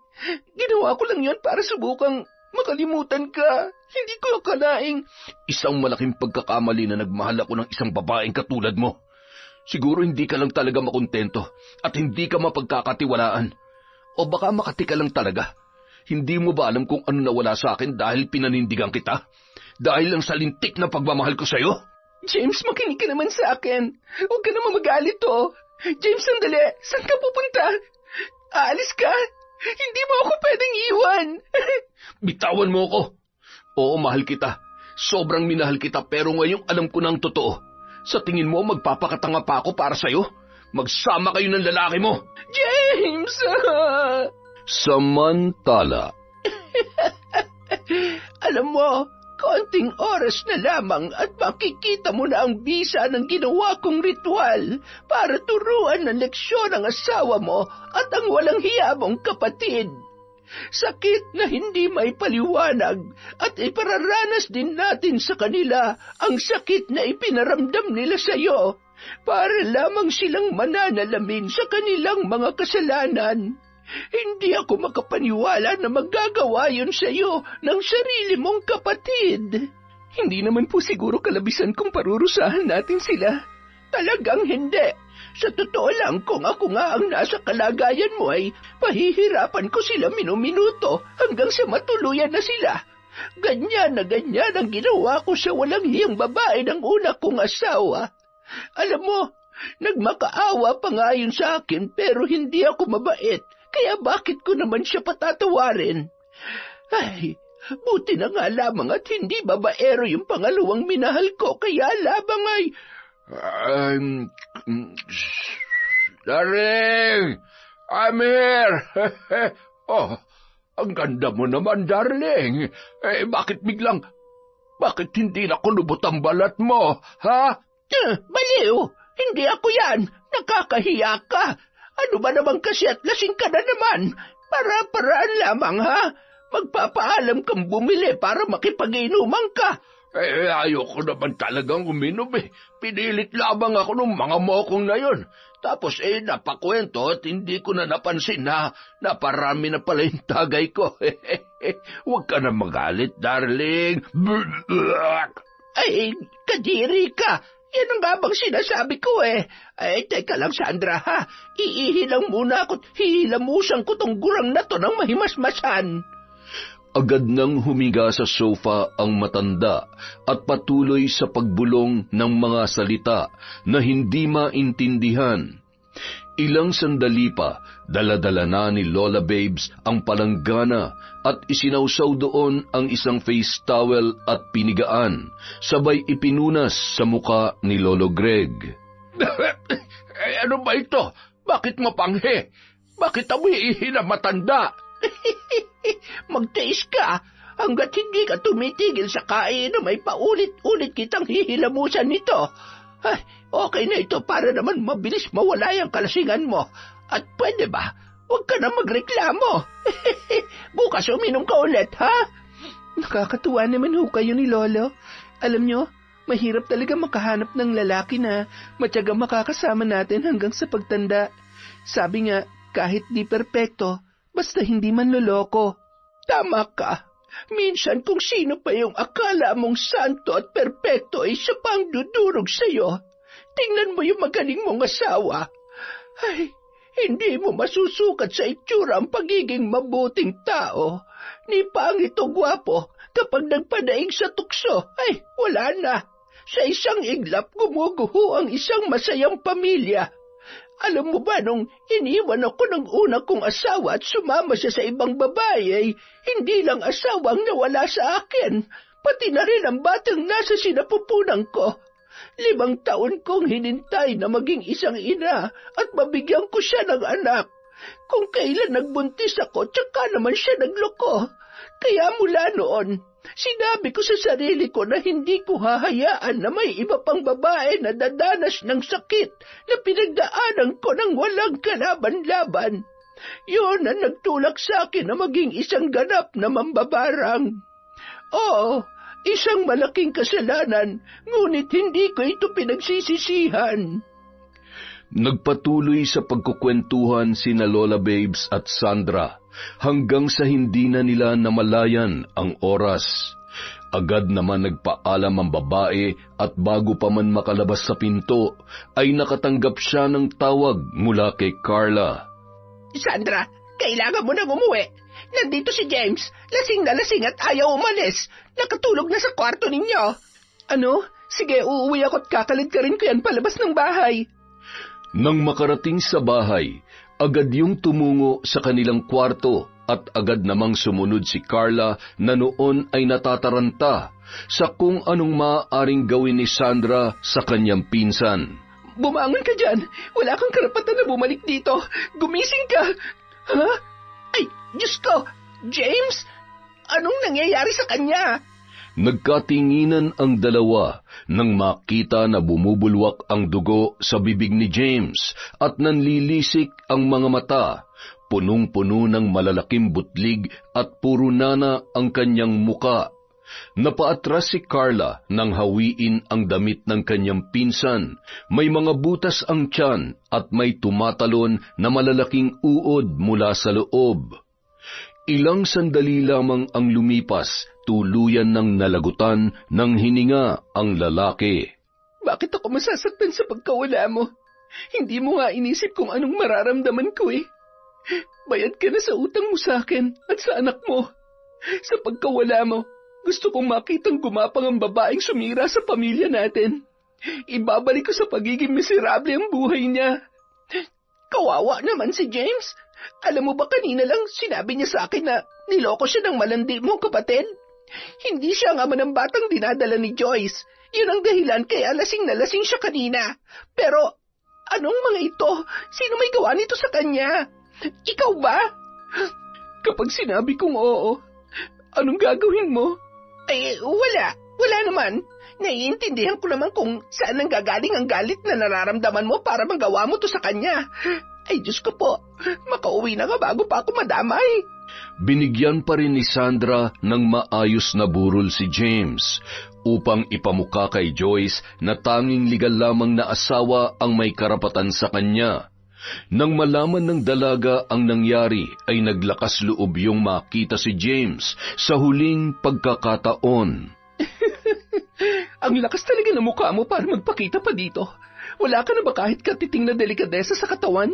Ginawa ko lang yon para subukang makalimutan ka. Hindi ko akalaing... Isang malaking pagkakamali na nagmahal ako ng isang babaeng katulad mo. Siguro hindi ka lang talaga makontento at hindi ka mapagkakatiwalaan. O baka makati ka lang talaga. Hindi mo ba alam kung ano nawala sa akin dahil pinanindigan kita? Dahil lang sa lintik na pagmamahal ko sa'yo? James, makinig ka naman sa akin. Huwag ka naman magalit oh. James, sandali. Saan ka pupunta? Aalis ka? Hindi mo ako pwedeng iwan. Bitawan mo ako. Oo, mahal kita. Sobrang minahal kita pero ngayong alam ko ng totoo. Sa tingin mo, magpapakatanga pa ako para sa'yo? Magsama kayo ng lalaki mo. James! Samantala. Alam mo, konting oras na lamang at makikita mo na ang bisa ng ginawa kong ritual para turuan ng leksyon ang asawa mo at ang walang hiya mong kapatid. Sakit na hindi maipaliwanag at ipararanas din natin sa kanila ang sakit na ipinaramdam nila sa iyo para lamang silang mananalamin sa kanilang mga kasalanan. Hindi ako makapaniwala na magagawa yun sa iyo ng sarili mong kapatid. Hindi naman po siguro kalabisan kung parurusahan natin sila. Talagang hindi. Sa totoo lang, kung ako nga ang nasa kalagayan mo ay pahihirapan ko sila minuminuto hanggang sa matuluyan na sila. Ganyan na ganyan ang ginawa ko sa walang hiyang babae ng una kong asawa. Alam mo, nagmakaawa pa nga yun sa akin pero hindi ako mabait. Kaya bakit ko naman siya patatawarin? Ay, buti na nga lamang at hindi babaero yung pangalawang minahal ko kaya lamang ay... Darling! I'm here! Oh, ang ganda mo naman, darling. Bakit hindi na kulubot ang balat mo, ha? Baliw! Hindi ako yan! Nakakahiya ka! Ano ba naman kasi at lasing ka na naman? Para-paraan lamang, ha? Magpapaalam kang bumili para makipag-inuman ka. Ayoko naman talagang uminom eh. Pinilit lamang ako ng mga mokong na yun. Tapos napakwento at hindi ko na napansin na naparami na pala yung tagay ko. Huwag ka na magalit, darling. Ay, kadiri ka. Yan ang nga bang sinasabi ko eh. Ay, teka lang Sandra ha. Iihilang muna ako't hihilamusan ko tong gurang na to ng mahimasmasan. Agad nang humiga sa sofa ang matanda at patuloy sa pagbulong ng mga salita na hindi maintindihan. Ilang sandali pa, dala-dala na ni Lola Babes ang palanggana at isinawsaw doon ang isang face towel at pinigaan, sabay ipinunas sa muka ni Lolo Greg. Ano ba ito? Bakit mapanghe? Bakit amoy na matanda? Magtiis ka hanggat hindi ka tumitigil sa kain na may paulit-ulit kitang hihilamusan nito. Ay, okay na ito para naman mabilis mawala yung kalasingan mo. At pwede ba, huwag ka na magreklamo. Bukas uminom ka ulit, ha? Nakakatuwa naman ho kayo ni Lolo. Alam nyo, mahirap talaga makahanap ng lalaki na matyagang makakasama natin hanggang sa pagtanda. Sabi nga, kahit di perpekto, basta hindi man loloko. Tama ka. Minsan kung sino pa yung akala mong santo at perpekto ay siya pang dudurog sa'yo. Tingnan mo yung magaling mong asawa. Ay, hindi mo masusukat sa itsura ang pagiging mabuting tao. Ni pangit o gwapo, kapag nagpadaig sa tukso, ay wala na. Sa isang iglap, gumuguho ang isang masayang pamilya. Alam mo ba, nung iniwan ako ng una kong asawa at sumama siya sa ibang babae, ay hindi lang asawang nawala sa akin, pati na rin ang batang nasa sinapupunan ko. 5 taon kong hinintay na maging isang ina at mabigyan ko siya ng anak. Kung kailan nagbuntis ako, tsaka naman siya nagloko. Kaya mula noon, sinabi ko sa sarili ko na hindi ko hahayaan na may iba pang babae na dadanas ng sakit na pinagdaanan ko ng walang kalaban-laban. Yun ang nagtulak sa akin na maging isang ganap na mambabarang. Oo, isang malaking kasalanan, ngunit hindi ko ito pinagsisisihan. Nagpatuloy sa pagkukwentuhan sina Lola Babes at Sandra hanggang sa hindi na nila namalayan ang oras. Agad naman nagpaalam ang babae at bago pa man makalabas sa pinto, ay nakatanggap siya ng tawag mula kay Carla. Sandra, kailangan mo nang umuwi. Nandito si James, lasing na lasing at ayaw umalis. Nakatulog na sa kwarto ninyo. Ano? Sige, uuwi ako at kakalid ka rin ko yan palabas ng bahay. Nang makarating sa bahay, agad yung tumungo sa kanilang kwarto at agad namang sumunod si Carla na noon ay natataranta sa kung anong maaaring gawin ni Sandra sa kanyang pinsan. Bumangon ka dyan! Wala kang karapatan na bumalik dito! Gumising ka! Ha? Ay, Diyos ko! James? Anong nangyayari sa kanya? Nagkatinginan ang dalawa nang makita na bumubulwak ang dugo sa bibig ni James at nanlilisik ang mga mata. Punong-puno ng malalaking butlig at puro nana ang kanyang muka. Napaatras si Carla nang hawiin ang damit ng kanyang pinsan. May mga butas ang tiyan at may tumatalon na malalaking uod mula sa loob. Ilang sandali lamang ang lumipas, tuluyan ng nalagutan ng hininga ang lalaki. Bakit ako masasaktan sa pagkawala mo? Hindi mo nga inisip kung anong mararamdaman ko eh. Bayad ka na sa utang mo sa akin at sa anak mo. Sa pagkawala mo, gusto kong makitang gumapang ang babaeng sumira sa pamilya natin. Ibabalik ko sa pagiging miserable ang buhay niya. Kawawa naman si James. Alam mo ba kanina lang sinabi niya sa akin na niloko siya ng malandi mong kapatid? Hindi siya ang ama ng batang dinadala ni Joyce. Yun ang dahilan kaya lasing na lasing siya kanina. Pero anong mga ito? Sino may gawa nito sa kanya? Ikaw ba? Kapag sinabi kong oo, anong gagawin mo? Ay, wala. Wala naman. Naiintindihan ko naman kung saan nanggagaling ang galit na nararamdaman mo para magawa mo to sa kanya. Ay, Diyos ko po, makauwi na nga bago pa ako madamay. Binigyan pa rin ni Sandra ng maayos na burol si James upang ipamuka kay Joyce na tanging legal lamang na asawa ang may karapatan sa kanya. Nang malaman ng dalaga ang nangyari ay naglakas loob yung makita si James sa huling pagkakataon. Ang lakas talaga ng mukha mo para magpakita pa dito. Wala ka na ba kahit katiting na delikadesa sa katawan?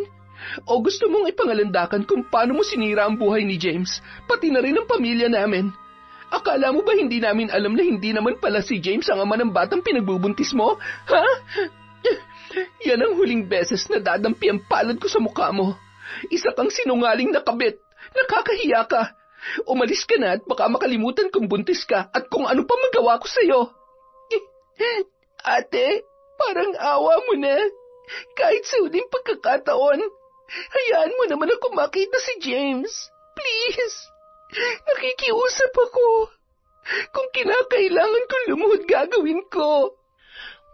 O gusto mong ipangalandakan kung paano mo sinira ang buhay ni James, pati na rin ang pamilya namin? Akala mo ba hindi namin alam na hindi naman pala si James ang ama ng batang pinagbubuntis mo? Ha? Yan ang huling beses na dadampi ang palad ko sa mukha mo. Isa kang sinungaling na kabit. Nakakahiya ka. Umalis ka na at baka makalimutan kung buntis ka at kung ano pa magawa ko sa'yo. Ate, parang awa mo na. Kahit sa huling pagkakataon, hayaan mo naman ako makita si James. Please. Nakikiusap ako. Kung kinakailangan kong lumuhod, gagawin ko.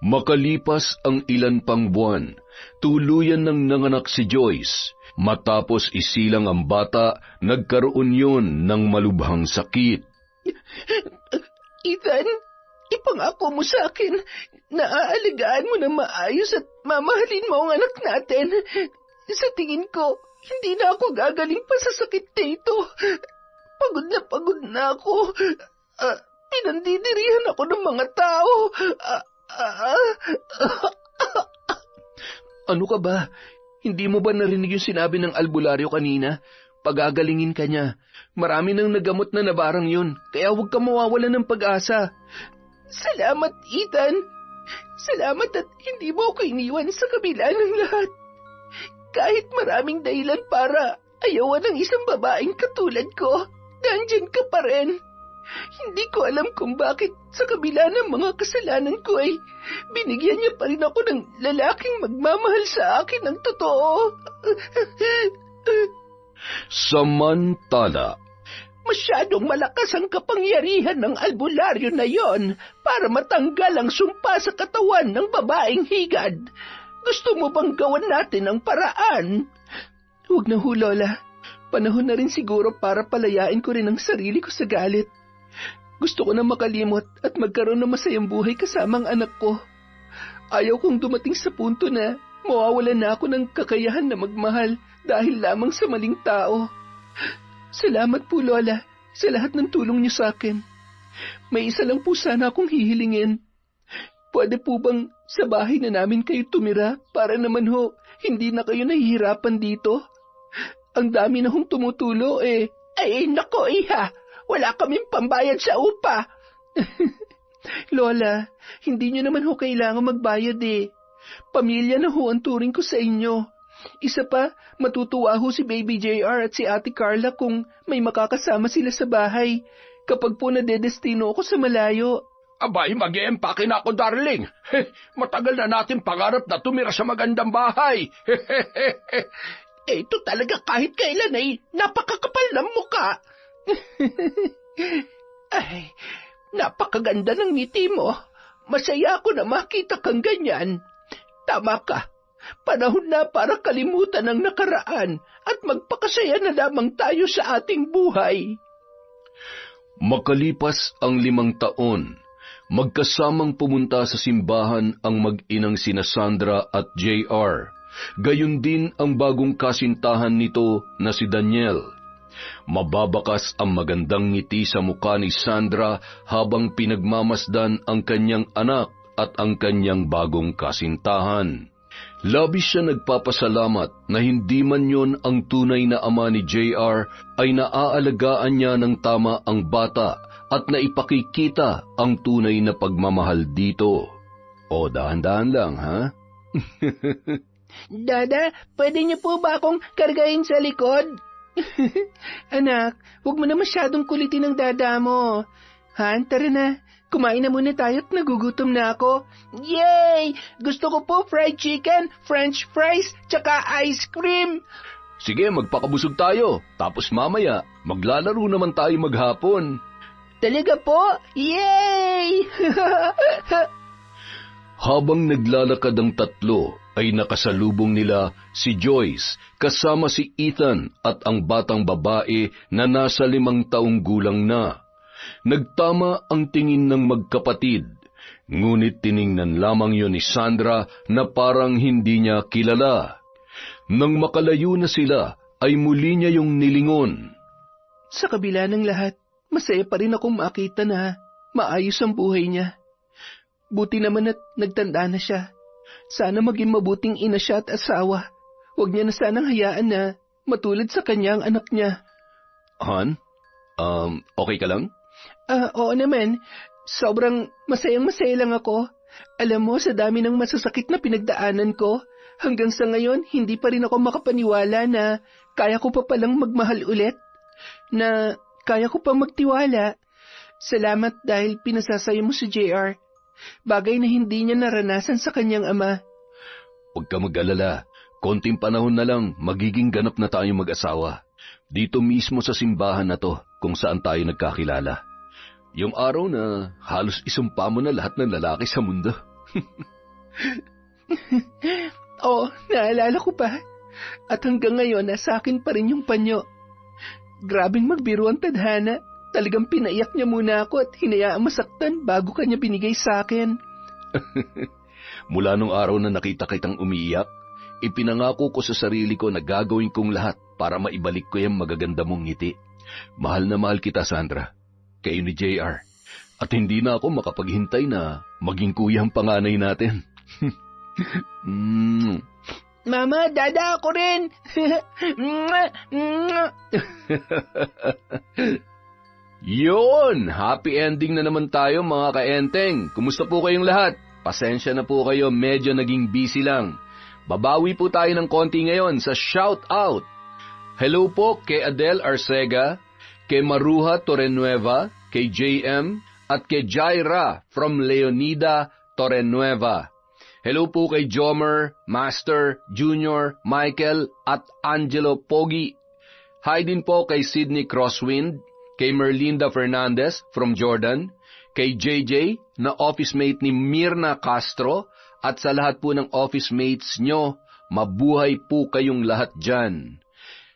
Makalipas ang ilan pang buwan, tuluyan ng nanganak si Joyce. Matapos isilang ang bata, nagkaroon yun ng malubhang sakit. Ethan, ipangako mo sa akin na aalagaan mo na maayos at mamahalin mo ang anak natin. Sa tingin ko, hindi na ako gagaling pa sa sakit na ito. Pagod na ako. Pinandidirihan ako ng mga tao. Ano ka ba? Hindi mo ba narinig yung sinabi ng albularyo kanina? Pagagalingin ka niya. Marami nang nagamot na nabarang yun, kaya huwag ka mawawalan ng pag-asa. Salamat, Ethan. Salamat at hindi mo ako iniwan sa kabila ng lahat. Kahit maraming dahilan para ayawan ng isang babaeng katulad ko, nandyan ka pa rin. Hindi ko alam kung bakit sa kabila ng mga kasalanan ko ay binigyan niya pa rin ako ng lalaking magmamahal sa akin ng totoo. Samantala, masyadong malakas ang kapangyarihan ng albularyo na yon para matanggal ang sumpa sa katawan ng babaeng higad. Gusto mo bang gawan natin ang paraan? Huwag na ho, Lola. Panahon na rin siguro para palayain ko rin ang sarili ko sa galit. Gusto ko na makalimot at magkaroon ng masayang buhay kasama ang anak ko. Ayaw kong dumating sa punto na mawawalan na ako ng kakayahan na magmahal dahil lamang sa maling tao. Salamat po, Lola, sa lahat ng tulong niyo sa akin. May isa lang po sana akong hihilingin. Pwede po bang sa bahay na namin kayo tumira para naman ho hindi na kayo nahihirapan dito? Ang dami na hong tumutulo eh. Ay, nako, iha. Wala kaming pambayad sa upa. Lola, hindi niyo naman ho kailangan magbayad eh. Pamilya na ho ang turing ko sa inyo. Isa pa, matutuwa ho si Baby JR at si Ate Carla kung may makakasama sila sa bahay kapag po nadedestino ako sa malayo. Abay, mag-e-empake na ako, darling. Matagal na natin pangarap na tumira sa magandang bahay. Ito talaga kahit kailan ay napakakapal ng muka. Ay, napakaganda ng ngiti mo. Masaya ako na makita kang ganyan. Tama ka. Panahon na para kalimutan ang nakaraan at magpakasaya na lamang tayo sa ating buhay. Makalipas ang 5 taon, magkasamang pumunta sa simbahan ang mag-inang sina Sandra at JR. Gayon din ang bagong kasintahan nito na si Daniel. Mababakas ang magandang ngiti sa mukha ni Sandra habang pinagmamasdan ang kanyang anak at ang kanyang bagong kasintahan. Labis siya nagpapasalamat na hindi man yon ang tunay na ama ni JR ay naaalagaan niya ng tama ang bata at naipakikita ang tunay na pagmamahal dito. O dahan-dahan lang, ha? Dada, pwede niyo po ba akong kargahin sa likod? Anak, huwag mo na masyadong kulitin ang dada mo. Han, tara na. Kumain na muna tayo at nagugutom na ako. Yay! Gusto ko po fried chicken, french fries, tsaka ice cream. Sige, magpakabusog tayo. Tapos mamaya, maglalaro naman tayo maghapon. Talaga po? Yay! Habang naglalakad ang tatlo, ay nakasalubong nila si Joyce kasama si Ethan at ang batang babae na nasa 5 taong gulang na. Nagtama ang tingin ng magkapatid, ngunit tiningnan lamang yon ni Sandra na parang hindi niya kilala. Nang makalayo na sila, ay muli niya yung nilingon. Sa kabila ng lahat, masaya pa rin akong makita na maayos ang buhay niya. Buti naman at nagtanda na siya. Sana maging mabuting ina siya at asawa. Huwag niya na sanang hayaan na matulad sa kanyang anak niya. Han? Okay ka lang? Oo naman. Sobrang masayang-masaya lang ako. Alam mo, sa dami ng masasakit na pinagdaanan ko, hanggang sa ngayon, hindi pa rin ako makapaniwala na kaya ko pa palang magmahal ulit. Na kaya ko pang magtiwala. Salamat dahil pinasasayo mo si JR. Bagay na hindi niya naranasan sa kanyang ama. Huwag ka mag-alala. Konting panahon na lang, magiging ganap na tayong mag-asawa. Dito mismo sa simbahan na to, kung saan tayo nagkakilala. Yung araw na halos isumpa mo na lahat ng lalaki sa mundo. Oo, naalala ko pa. At hanggang ngayon, nasa akin pa rin yung panyo. Grabing magbiro ang tadhana. Talagang pinaiyak niya muna ako at hinayaang masaktan bago kanya binigay sa akin. Mula nung araw na nakita kitang umiiyak, ipinangako ko sa sarili ko na gagawin kong lahat para maibalik ko yung magaganda mong ngiti. Mahal na mahal kita, Sandra. Kayo ni JR. At hindi na ako makapaghintay na maging kuya ang panganay natin. Mama, dada ako rin. Yun! Happy ending na naman tayo mga kaenteng. Kumusta po kayong lahat? Pasensya na po kayo, medyo naging busy lang. Babawi po tayo ng konti ngayon sa shout out. Hello po kay Adele Arcega, kay Maruha Torrenueva, kay JM, at kay Jaira from Leonida Torrenueva. Hello po kay Jomer, Master, Junior, Michael, at Angelo Pogi. Hi din po kay Sydney Crosswind, kay Merlinda Fernandez from Jordan, kay JJ na office mate ni Mirna Castro, at sa lahat po ng office mates nyo, mabuhay po kayong lahat dyan.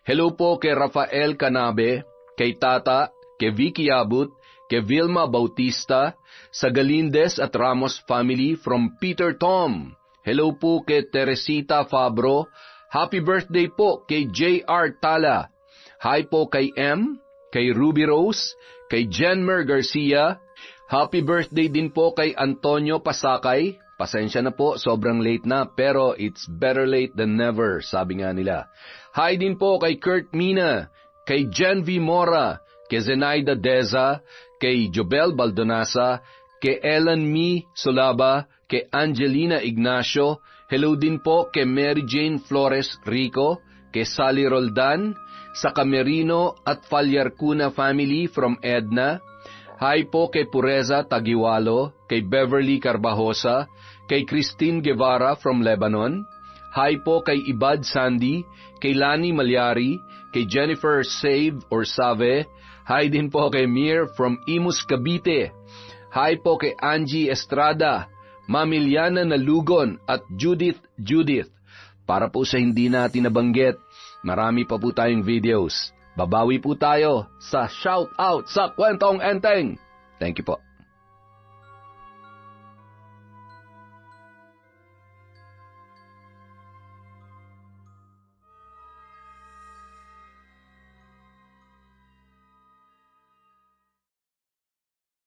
Hello po kay Rafael Canabe, kay Tata, kay Vicky Abut, kay Vilma Bautista, sa Galindez at Ramos family from Peter Tom. Hello po kay Teresita Fabro. Happy birthday po kay J.R. Tala. Hi po kay M, kay Ruby Rose, kay Jenmer Garcia. Happy birthday din po kay Antonio Pasakay. Pasensya na po, sobrang late na, pero it's better late than never, sabi nga nila. Hi din po kay Kurt Mina, kay Jen V. Mora, kay Zenaida Deza, kay Jobel Baldonasa, kay Ellen Mi Solaba, kay Angelina Ignacio. Hello din po kay Mary Jane Flores Rico, kay Sally Roldan, sa Camerino at Falyarcuna family from Edna. Hi po kay Pureza Tagiwalo, kay Beverly Carbajosa, kay Christine Guevara from Lebanon. Hi po kay Ibad Sandy, kay Lani Malyari, kay Jennifer Save or Save. Hi din po kay Mir from Imus Cavite. Hi po kay Angie Estrada, Mamiliana Nalugon at Judith. para po sa hindi natin nabanggit, marami pa po tayong videos. Babawi po tayo sa shoutout sa Kwentong Enteng. Thank you po.